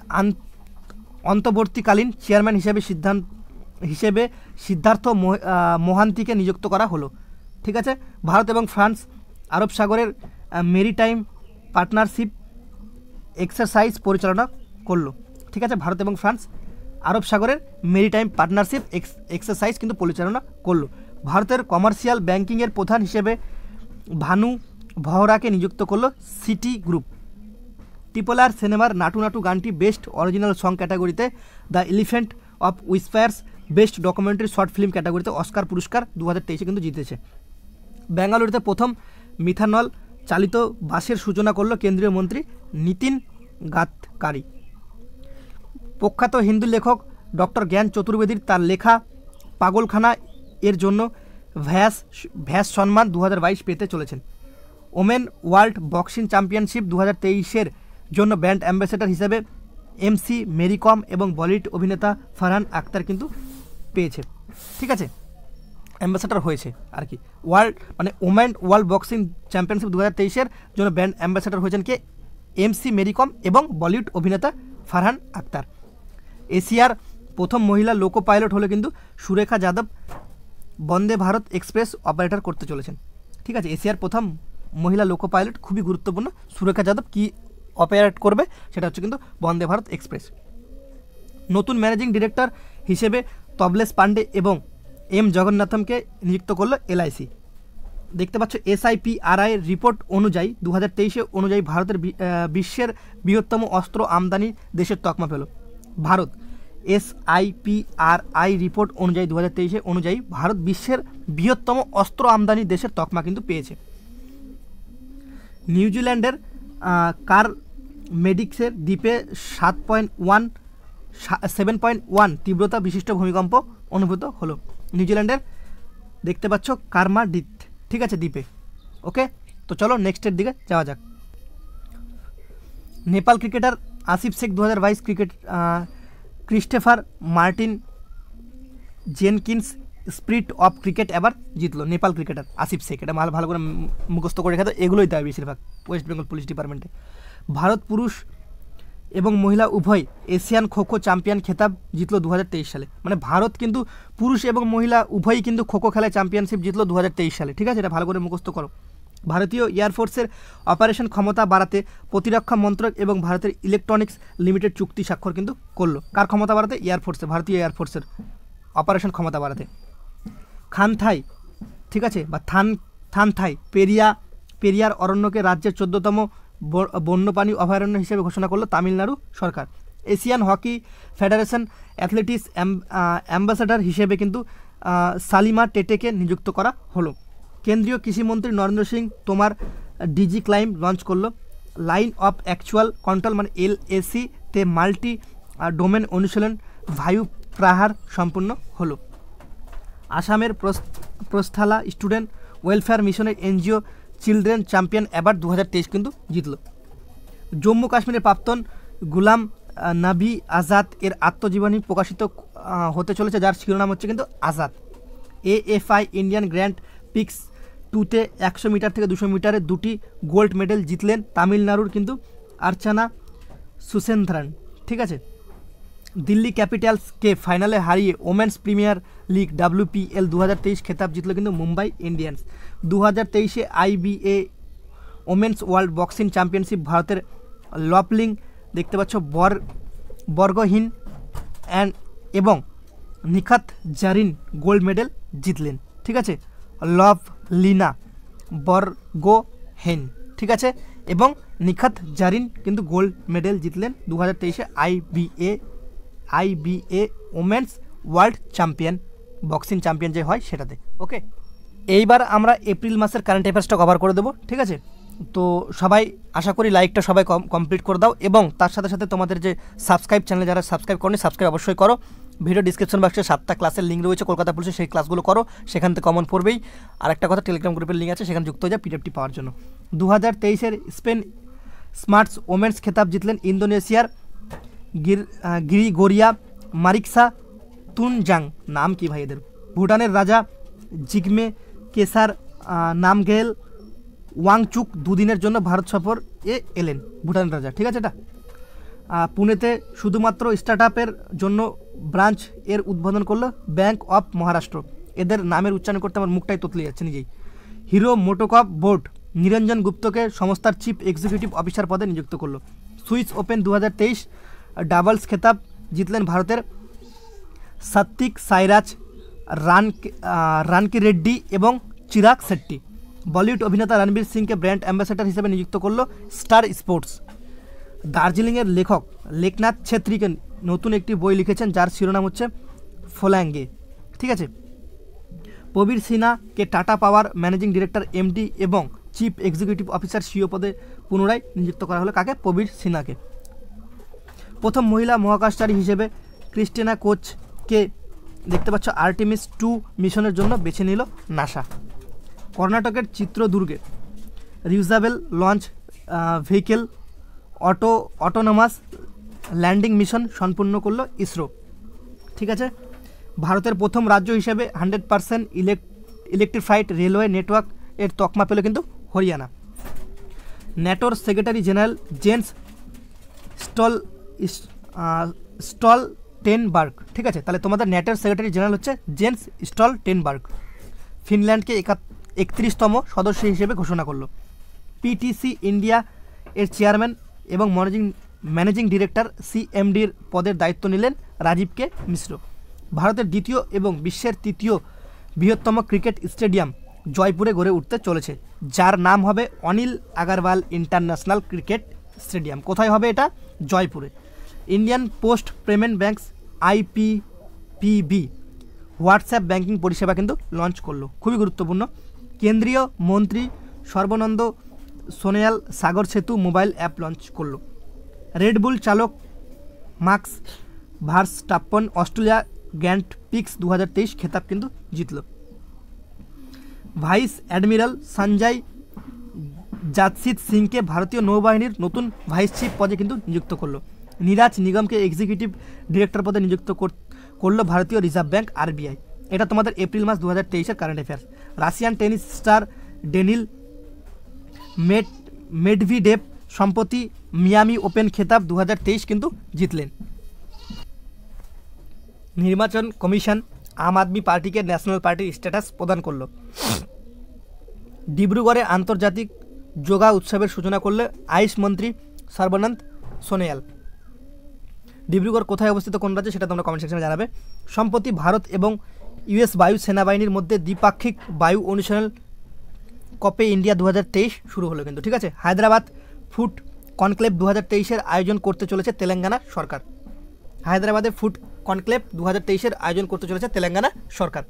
অন্তর্বর্তীকালীন চেয়ারম্যান হিসেবে সিদ্ধার্থ মোহান্তিকে নিযুক্ত করা হলো। ঠিক আছে, ভারত এবং ফ্রান্স আরব সাগরের মেরিটাইম পার্টনারশিপ এক্সারসাইজ পরিচালনা করলো। ঠিক আছে, ভারত এবং ফ্রান্স আরব সাগরের মেরিটাইম পার্টনারশিপ এক্সারসাইজ কিন্তু পরিচালনা করলো। ভারতের কমার্শিয়াল ব্যাংকিংয়ের প্রধান হিসেবে ভানু ভহরাকে নিযুক্ত করলো সিটি গ্রুপ। ট্রিপল আর সিনেমার নাটু নাটু গানটি বেস্ট অরিজিনাল সং ক্যাটাগরিতে, the elephant of whispers best documentary short film ক্যাটাগরিতে অস্কার পুরস্কার 2023-এ কিন্তু জিতেছে। বেঙ্গালুরুতে প্রথম মিথানল চালিত বাসের সূচনা করলো কেন্দ্রীয় মন্ত্রী নীতিন গাডকারি। প্রখ্যাত হিন্দু লেখক ডক্টর জ্ঞান চতুর্বেদীর তার লেখা পাগলখানা এর জন্য ভ্যাস সম্মান 2022 পেতে চলেছেন। ওমেন ওয়ার্ল্ড বক্সিং চ্যাম্পিয়নশিপ 2023-এর জন্য ব্র্যান্ড অ্যাম্বাসেডর হিসেবে MC মেরি কম এবং বলিউড অভিনেতা ফারহান আক্তার কিন্তু পেয়েছে। ঠিক আছে, অ্যাম্বাসেডর হয়েছে আর কি। ওমেন ওয়ার্ল্ড বক্সিং চ্যাম্পিয়নশিপ 2023-এর জন্য ব্র্যান্ড অ্যাম্বাসেডর হয়েছেন কে? MC মেরি কম এবং বলিউড অভিনেতা ফারহান আক্তার। এশিয়ার প্রথম মহিলা লোকো পাইলট হলে কিন্তু সুরেখা যাদব বন্দে ভারত এক্সপ্রেস অপারেটর করতে চলেছেন। ঠিক আছে, এশিয়ার প্রথম মহিলা লোকো পাইলট, খুবই গুরুত্বপূর্ণ। সুরেখা যাদব কি অপারেট করবে সেটা হচ্ছে কিন্তু বন্দে ভারত এক্সপ্রেস। নতুন ম্যানেজিং ডিরেক্টর হিসেবে তবলেশ পান্ডে এবং M জগন্নাথমকে নিযুক্ত করলো LIC। দেখতে পাচ্ছ SIPRI রিপোর্ট অনুযায়ী 2023 অনুযায়ী ভারতের বিশ্বের বৃহত্তম অস্ত্র আমদানি দেশের তকমা পেল ভারত। SIPRI রিপোর্ট অনুযায়ী 2023 অনুযায়ী ভারত বিশ্বের বৃহত্তম অস্ত্র আমদানি দেশের তকমা কিন্তু পেয়েছে। নিউজিল্যান্ডের কার মেডিক্সের দ্বীপে 7.1 তীব্রতা বিশিষ্ট ভূমিকম্প অনুভূত হলো। নিউজিল্যান্ডের দেখতে পাচ্ছ কারমা ঠিক আছে দ্বীপে। ওকে, তো চলো নেক্সটের দিকে যাওয়া যাক। Nepal cricketer Asif Sheikh 2022 cricket Christopher Martin Jenkins spirit of cricket award জিতলো। নেপাল ক্রিকেটার আসিফ শেখ, এটা ভালো করে মুখস্থ করে রেখে, এগুলোই দেয় বেশিরভাগ ওয়েস্ট বেঙ্গল পুলিশ ডিপার্টমেন্টে। ভারত পুরুষ এবং মহিলা উভয় এশিয়ান খোখো চ্যাম্পিয়ন খেতাব জিতলো 2023 সালে। মানে ভারত কিন্তু পুরুষ এবং মহিলা উভয়ই কিন্তু খোখো খেলায় চ্যাম্পিয়নশিপ জিতলো 2023 সালে। ঠিক আছে, এটা ভালো করে মুখস্থ করো। ভারতীয় এয়ারফোর্সের অপারেশন ক্ষমতা বাড়াতে প্রতিরক্ষা মন্ত্রক এবং ভারতের ইলেকট্রনিক্স লিমিটেড চুক্তি স্বাক্ষর কিন্তু করলো। কার ক্ষমতা বাড়াতে? এয়ারফোর্সের, ভারতীয় এয়ারফোর্সের অপারেশন ক্ষমতা বাড়াতে। খানথাই, ঠিক আছে, বা থানথাই পেরিয়ার অরণ্যকে রাজ্যের 14তম বন্যপ্রাণী অভয়ারণ্য হিসেবে ঘোষণা করলো তামিলনাড়ু সরকার। Asian hockey federation athletics ambassador হিসেবে কিন্তু সালিমা টেটেকে নিযুক্ত করা হলো। কেন্দ্রীয় কৃষিমন্ত্রী নরেন্দ্র সিং তোমার ডিজি ক্লাইম লঞ্চ করলো। লাইন অফ অ্যাকচুয়াল কন্ট্রোল মানে LAC তে মাল্টি ডোমেন অনুশীলন বায়ু প্রহার সম্পূর্ণ হলো। আসামের প্রস্থালা স্টুডেন্ট ওয়েলফেয়ার মিশনের NGO চিলড্রেন চ্যাম্পিয়ন অ্যাওয়ার্ড 2023 কিন্তু জিতল। জম্মু কাশ্মীরের প্রাক্তন গুলাম নবী আজাদ এর আত্মজীবনী প্রকাশিত হতে চলেছে, যার শিরোনাম হচ্ছে কিন্তু Azad. AFI Indian grand prix 2তে 100 মিটার থেকে 200 মিটারে 2টি গোল্ড মেডেল জিতলেন তামিলনাড়ুর কিন্তু আর্চানা সুসেন্দ্রান। ঠিক আছে, দিল্লি ক্যাপিটালসকে ফাইনালে হারিয়ে ওমেন্স প্রিমিয়ার লিগ WPL 2023 খেতাব জিতল কিন্তু Mumbai Indians. 2023 IBA women's world boxing championship ভারতের লপলিং দেখতে পাচ্ছ বর্গহীন এবং নিখাত জারিন গোল্ড মেডেল জিতলেন। ঠিক আছে, লভলিনা বর্গোহেন, ঠিক আছে, এবং নিখাত জারিন কিন্তু গোল্ড মেডেল জিতলেন 2023 IBA women's world champion boxing champion যে হয় সেটাতে। ওকে, এইবার আমরা এপ্রিল মাসের কারেন্ট অ্যাফেয়ার্সটা কভার করে দেবো। ঠিক আছে, তো সবাই আশা করি লাইকটা সবাই কমপ্লিট করে দাও, এবং তার সাথে সাথে তোমাদের যে সাবস্ক্রাইব চ্যানেলে যারা সাবস্ক্রাইব করনি সাবস্ক্রাইব অবশ্যই করো। ভিডিও ডিসক্রিপশন বক্সে 7টা ক্লাসের লিঙ্ক রয়েছে কলকাতা পুলিশের, সেই ক্লাসগুলো করো, সেখান থেকে কমন পড়বেই। আর একটা কথা, টেলিগ্রাম গ্রুপের লিঙ্ক আছে, সেখানে যুক্ত হয়ে যায় PDFটি পাওয়ার জন্য। 2023 স্পেন স্মার্টস ওমেন্স খেতাব জিতলেন ইন্দোনেশিয়ার গিরিগোরিয়া মারিকসা তুনজাং, নাম কি ভাই এদের। ভুটানের রাজা জিগমে কেসার নামগেল ওয়াংচুক দুদিনের জন্য ভারত সফর এলেন, ভুটানের রাজা। ঠিক আছে, এটা পুনেতে শুধুমাত্র স্টার্টআপের জন্য ব্রাঞ্চ এর উদ্বোধন করলো ব্যাংক অফ মহারাষ্ট্র। এদের নামের উচ্চারণ করতে আমার মুখটাই ততলে যাচ্ছে নিজেই। হিরো মোটোকপ বোর্ড নিরঞ্জন গুপ্তকে সংস্থার চিফ এক্সিকিউটিভ অফিসার পদে নিযুক্ত করলো। সুইস ওপেন 2023 ডাবলস খেতাব জিতলেন ভারতের সাত্বিক সাইরাজ রানকি রেড্ডি এবং চিরাগ শেট্টি। বলিউড অভিনেতা রণবীর সিংকে ব্র্যান্ড অ্যাম্বাসেডর হিসেবে নিযুক্ত করলো স্টার স্পোর্টস। দার্জিলিংয়ের লেখক লেখনাথ ছেত্রীকে নতুন একটি বই লিখেছেন, যার শিরোনাম হচ্ছে ফোলাঙ্গে। ঠিক আছে, প্রবীর সিনহাকে টাটা পাওয়ার ম্যানেজিং ডিরেক্টর MD এবং চিফ এক্সিকিউটিভ অফিসার CEO পদে পুনরায় নিযুক্ত করা হলো। কাকে? প্রবীর সিনহাকে। প্রথম মহিলা মহাকাশচারী হিসেবে ক্রিস্টিনা কোচকে দেখতে পাচ্ছ আর্টেমিস 2 মিশনের জন্য বেছে নিল নাসা। কর্ণাটকের চিত্রদুর্গে reusable launch vehicle autonomous landing mission সম্পূর্ণ করলো ইসরো। ঠিক আছে, ভারতের প্রথম রাজ্য হিসেবে 100% ইলেকট্রিফাইড রেলওয়ে নেটওয়ার্ক এর তকমা পেল কিন্তু হরিয়ানা। ন্যাটোর সেক্রেটারি জেনারেল জেন্স স্টলটেনবার্গ। ঠিক আছে, তাহলে তোমাদের ন্যাটোর সেক্রেটারি জেনারেল হচ্ছে জেন্স স্টলটেনবার্গ। ফিনল্যান্ডকে 31তম সদস্য হিসেবে ঘোষণা করলো। PTC ইন্ডিয়া এর চেয়ারম্যান এবং ম্যানেজিং ডিরেক্টর CMD-র পদের দায়িত্ব নিলেন রাজীবকে মিশ্র। ভারতের দ্বিতীয় এবং বিশ্বের তৃতীয় বৃহত্তম ক্রিকেট স্টেডিয়াম জয়পুরে গড়ে উঠতে চলেছে, যার নাম হবে Anil Agarwal international cricket stadium. কোথায় হবে এটা? জয়পুরে। Indian post payment banks IPPB WhatsApp banking পরিষেবা কিন্তু লঞ্চ করলো, খুবই গুরুত্বপূর্ণ। কেন্দ্রীয় মন্ত্রী সর্বানন্দ সোনোয়াল সাগর সেতু মোবাইল অ্যাপ লঞ্চ করলো। রেডবুল চালক মার্কস ভার্স্টাপ্পন অস্ট্রেলিয়া গ্র্যান্ড প্রিক্স 2023 খেতাব কিন্তু জিতল। ভাইস অ্যাডমিরাল সঞ্জয় জাতসিত সিংকে ভারতীয় নৌবাহিনীর নতুন ভাইস চিফ পদে কিন্তু নিযুক্ত করলো। নীরাজ নিগমকে এক্সিকিউটিভ ডিরেক্টর পদে নিযুক্ত করলো ভারতীয় রিজার্ভ ব্যাঙ্ক আরবিআই। এটা তোমাদের এপ্রিল মাস 2023-এর current affairs. Russian tennis star Daniil Medvedev সম্প্রতি মিয়ামি ওপেন খেতাব 2023 কিন্তু জিতলেন। নির্বাচন কমিশন আম আদমি পার্টিকে ন্যাশনাল পার্টির স্ট্যাটাস প্রদান করলো। ডিব্রুগড়ে আন্তর্জাতিক যোগা উৎসবের সূচনা করলে আয়ুষ মন্ত্রী সর্বানন্দ সোনোয়াল। ডিব্রুগড় কোথায় অবস্থিত, কোন রাজ্যে, সেটা তোমরা কমেন্ট সেকশনে জানাবে। সম্প্রতি ভারত এবং ইউএস বায়ু সেনাবাহিনীর মধ্যে দ্বিপাক্ষিক বায়ু অনুশীলন কপে ইন্ডিয়া 2023 শুরু হলো কিন্তু, ঠিক আছে। হায়দ্রাবাদ ফুড কনক্লেভ 2023-এর আয়োজন করতে চলেছে তেলেঙ্গানা সরকার। হায়দ্রাবাদে ফুড কনক্লেভ 2023-এর আয়োজন করতে চলেছে তেলেঙ্গানা সরকার।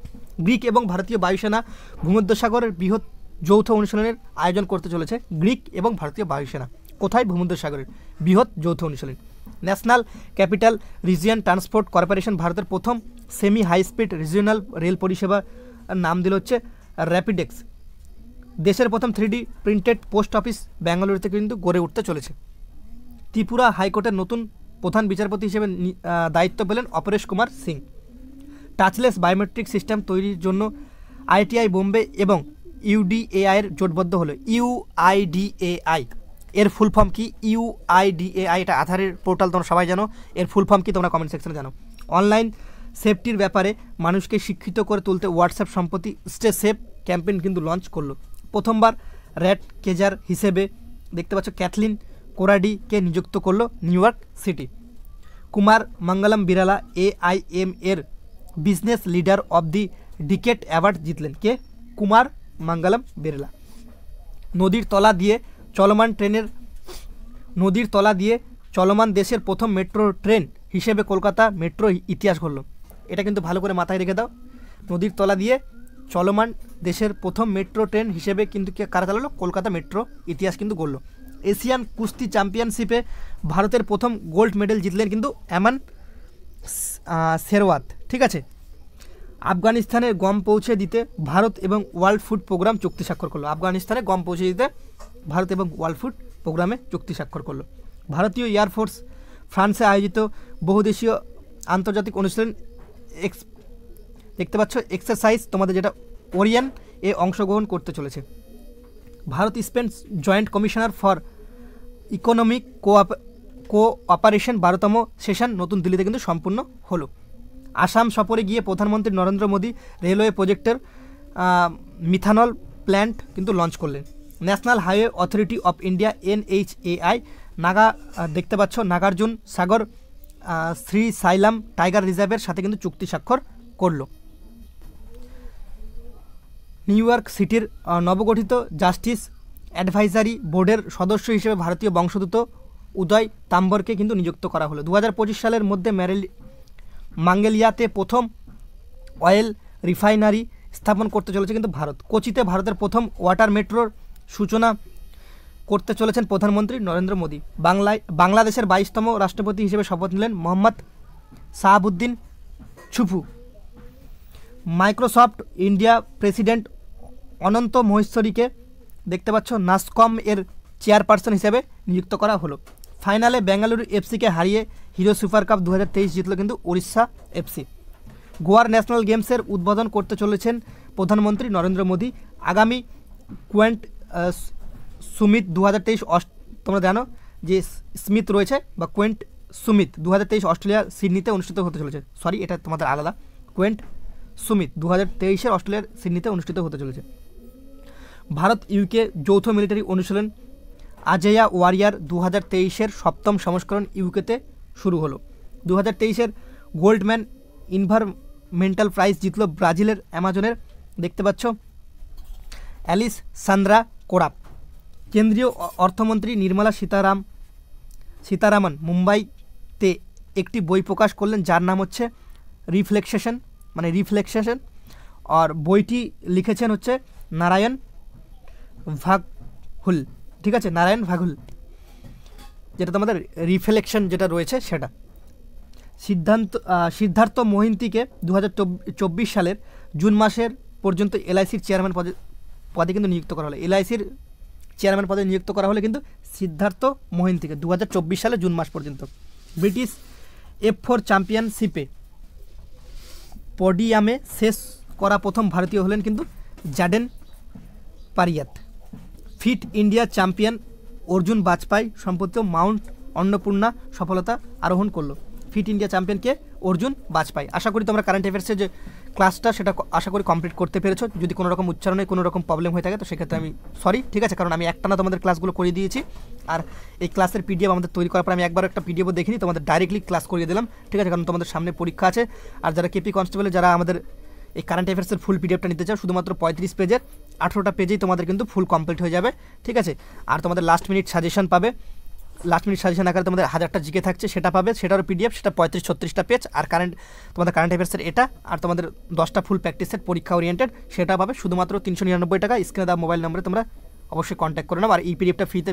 গ্রিক এবং ভারতীয় বায়ুসেনা ভূমধ্যসাগরের বৃহৎ যৌথ অনুশীলনের আয়োজন করতে চলেছে গ্রিক এবং ভারতীয় বায়ুসেনা। কোথায়? ভূমধ্যসাগরের বৃহৎ যৌথ অনুশীলন। National Capital Region Transport Corporation ভারতের প্রথম semi high speed regional rail পরিষেবা নাম দিল হচ্ছে র্যাপিডেক্স। দেশের প্রথম 3D প্রিন্টেড পোস্ট অফিস বেঙ্গালুরুতে কিন্তু গড়ে উঠতে চলেছে। ত্রিপুরা হাইকোর্টের নতুন প্রধান বিচারপতি হিসেবে দায়িত্ব পেলেন অপরেশ কুমার সিং। টাচলেস বায়োমেট্রিক সিস্টেম তৈরির জন্য আইটিআই বোম্বে এবং ইউডিএআইয়ের জোটবদ্ধ হলো। ইউআইডিএআই এর ফুল ফর্ম কি? ইউআইডিএআই এটা আধারের পোর্টাল, তোমরা সবাই জানো। এর ফুল ফর্ম কি তোমরা কমেন্ট সেকশনে জানো। অনলাইন সেফটির ব্যাপারে মানুষকে শিক্ষিত করে তুলতে হোয়াটসঅ্যাপ সম্প্রতি স্টে সেফ ক্যাম্পেইন কিন্তু লঞ্চ করলো। প্রথমবার র্যাট কেজার হিসেবে দেখতে পাচ্ছ ক্যাথলিন কোরাডিকে নিযুক্ত করলো New York City. Kumar Mangalam Birla AIM এর business leader of the decade award জিতলেন। কে? কুমার মঙ্গলম বিরলা। নদীর তলা দিয়ে চলমান দেশের প্রথম মেট্রো ট্রেন হিসেবে কলকাতা মেট্রো ইতিহাস গড়ল। এটা কিন্তু ভালো করে মাথায় রেখে দাও। নদীর তলা দিয়ে চলমান দেশের প্রথম মেট্রো ট্রেন হিসেবে কিন্তু কারা চালালো? কলকাতা মেট্রো ইতিহাস কিন্তু গড়ল। এশিয়ান কুস্তি চ্যাম্পিয়নশিপে ভারতের প্রথম গোল্ড মেডেল জিতলেন কিন্তু অ্যামান শেরওয়াত, ঠিক আছে। আফগানিস্তানে গম পৌঁছে দিতে ভারত এবং ওয়ার্ল্ড ফুড প্রোগ্রাম চুক্তি স্বাক্ষর করলো। আফগানিস্তানে গম পৌঁছে দিতে ভারত এবং ওয়ার্ল্ড ফুড প্রোগ্রামে চুক্তি স্বাক্ষর করলো। ভারতীয় এয়ারফোর্স ফ্রান্সে আয়োজিত বহুদেশীয় আন্তর্জাতিক অনুশীলন দেখতে পাচ্ছ এক্সারসাইজ তোমাদের যেটা ওরিয়ন এ অংশগ্রহণ করতে চলেছে। Bharat Spain joint commissioner for economic cooperation 12তম সেশন নতুন দিল্লিতে কিন্তু সম্পূর্ণ হলো। আসাম সফরে গিয়ে প্রধানমন্ত্রী নরেন্দ্র মোদী রেলওয়ে প্রজেক্টের মিথানল প্ল্যান্ট কিন্তু লঞ্চ করলেন। National highway authority of India NHAI দেখতে পাচ্ছ নাগার্জুন সাগর শ্রীসাইলাম টাইগার রিজার্ভের সাথে কিন্তু চুক্তি স্বাক্ষর করলো। নিউ ইয়র্ক সিটির নবগঠিত জাস্টিস অ্যাডভাইজারি বোর্ডের সদস্য হিসেবে ভারতীয় বংশোদ্ভূত উদয় তাম্বরকে কিন্তু নিযুক্ত করা হলো। 2025 সালের মধ্যে মাঙ্গেলিয়াতে প্রথম অয়েল রিফাইনারি স্থাপন করতে চলেছে কিন্তু ভারত। কোচিতে ভারতের প্রথম ওয়াটার মেট্রোর সূচনা করতে চলেছেন প্রধানমন্ত্রী নরেন্দ্র মোদী। বাংলাদেশের 22তম রাষ্ট্রপতি হিসেবে শপথ নিলেন Mohammed Shahabuddin Chuppu. Microsoft India president Anant মহেশ্বরীকে দেখতে পাচ্ছ নাসকম এর চেয়ারপারসন হিসেবে নিযুক্ত করা হলো। ফাইনালে বেঙ্গালুরু এফসিকে হারিয়ে হিরো সুপার কাপ 2023 জিতল কিন্তু উড়িষ্যা FC। গোয়ার ন্যাশনাল গেমসের উদ্বোধন করতে চলেছেন প্রধানমন্ত্রী নরেন্দ্র মোদী। আগামী কোয়েন্ট সুমিত 2023 তোমরা জানো যে স্মিথ রয়েছে বা কোয়েন্ট সুমিত 2023 অস্ট্রেলিয়া সিডনিতে অনুষ্ঠিত হতে চলেছে। সরি, এটা তোমাদের আলাদা। কোয়েন্ট সুমিত 2023 অস্ট্রেলিয়ার সিডনিতে অনুষ্ঠিত হতে চলেছে। ভারত UK যৌথ মিলিটারি অনুশীলন আজেয়া ওয়ারিয়ার 2023 7ম সংস্করণ ইউকেতে শুরু হলো। 2023 গোল্ডম্যান ইনভারমেন্টাল প্রাইজ জিতল ব্রাজিলের অ্যামাজনের দেখতে পাচ্ছ অ্যালিস সান্দ্রা কোরাপ। কেন্দ্রীয় অর্থমন্ত্রী নির্মলা সীতারামন মুম্বাইতে একটি বই প্রকাশ করলেন যার নাম হচ্ছে রিফ্লেকশন আর বইটি লিখেছেন হচ্ছে নারায়ণ ভাগহুল, ঠিক আছে, নারায়ণ ভাগহুল। যেটা তোমাদের রিফ্লেকশন যেটা রয়েছে সেটা। সিদ্ধার্থ মোহিন্তিকে 2024 সালের জুন মাসের পর্যন্ত এলআইসির চেয়ারম্যান পদে কিন্তু নিযুক্ত করা হলো। এলআইসির চেয়ারম্যান পদে নিযুক্ত করা হলে কিন্তু সিদ্ধার্থ মোহিন্তিকে 2024 সালে জুন মাস পর্যন্ত। ব্রিটিশ F4 চ্যাম্পিয়নশিপে পোডিয়ামে শেষ করা প্রথম ভারতীয় হলেন কিন্তু Jaden Pariat. Fit India champion Arjun Vajpai সম্প্রতি মাউন্ট অন্নপূর্ণা সফলতা আরোহণ করলো। ফিট ইন্ডিয়া চ্যাম্পিয়নকে অর্জুন বাজপাই। আশা করি তোমরা কারেন্ট অ্যাফেয়ার্সের যে ক্লাসটা সেটা আশা করি কমপ্লিট করতে পেরেছো। যদি কোনো রকম উচ্চারণে কোনো রকম প্রবলেম হয়ে থাকে তো সেক্ষেত্রে আমি সরি, ঠিক আছে, কারণ আমি একটানা তোমাদের ক্লাসগুলো করিয়ে দিয়েছি। আর এই ক্লাসের পিডিএফ আমাদের তৈরি করার পর আমি একবার একটা পিডিএফও দেখিনি, তোমাদের ডাইরেক্টলি ক্লাস করিয়ে দিলাম, ঠিক আছে, কারণ তোমাদের সামনে পরীক্ষা আছে। আর যারা কেপি কনস্টেবলে যারা আমাদের এই কারেন্ট অ্যাফেয়ার্সের ফুল পিডিএফটা নিতে চাও, শুধুমাত্র 35 পেজের 18টা পেজেই তোমাদের কিন্তু ফুল কমপ্লিট হয়ে যাবে, ঠিক আছে। আর তোমাদের লাস্ট মিনিট সাজেশন পাবে, লাস্ট মিনিট সাজেশন আকারে তোমাদের 1000টা জিকে থাকছে, সেটা পাবে, সেটারও পিডিএফ, সেটা 35-36টা পেজ। আর তোমাদের কারেন্ট অ্যাফেয়ার্সের এটা আর তোমাদের 10টা ফুল প্র্যাকটিস সেট পরীক্ষা ওরিয়েন্টেড সেটা পাবে শুধুমাত্র 399 টাকা। স্ক্রিনে দেওয়া মোবাইল নম্বরে তোমরা অবশ্যই কন্ট্যাক্ট করে নাও। আর এই পিডিএফটা ফ্রিতে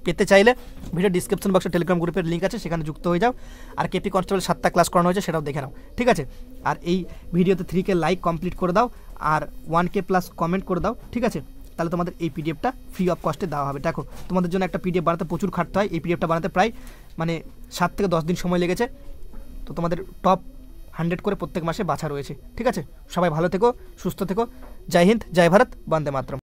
পেতে চাইলে ভিডিও ডিসক্রিপশন বক্সে টেলিগ্রাম গ্রুপের লিঙ্ক আছে, সেখানে যুক্ত হয়ে যাও। আর কেপি কনস্টেবল 7টা ক্লাস করানো হয়েছে, সেটাও দেখে নাও, ঠিক আছে। আর এই ভিডিওতে 3K লাইক কমপ্লিট করে দাও আর 1K প্লাস কমেন্ট করে দাও, ঠিক আছে, তাহলে তোমাদের এই পিডিএফটা ফ্রি অফ কস্টে দেওয়া হবে। দেখো তোমাদের জন্য একটা পিডিএফ বানাতে প্রচুর খাটতে হয়, এই পিডিএফটা বানাতে প্রায় 7 থেকে 10 দিন সময় লেগেছে। তো তোমাদের টপ 100 করে প্রত্যেক মাসে বাছা রয়েছে, ঠিক আছে। সবাই ভালো থেকো, সুস্থ থেকো। জয় হিন্দ, জয় ভারত, বন্দে মাতরম।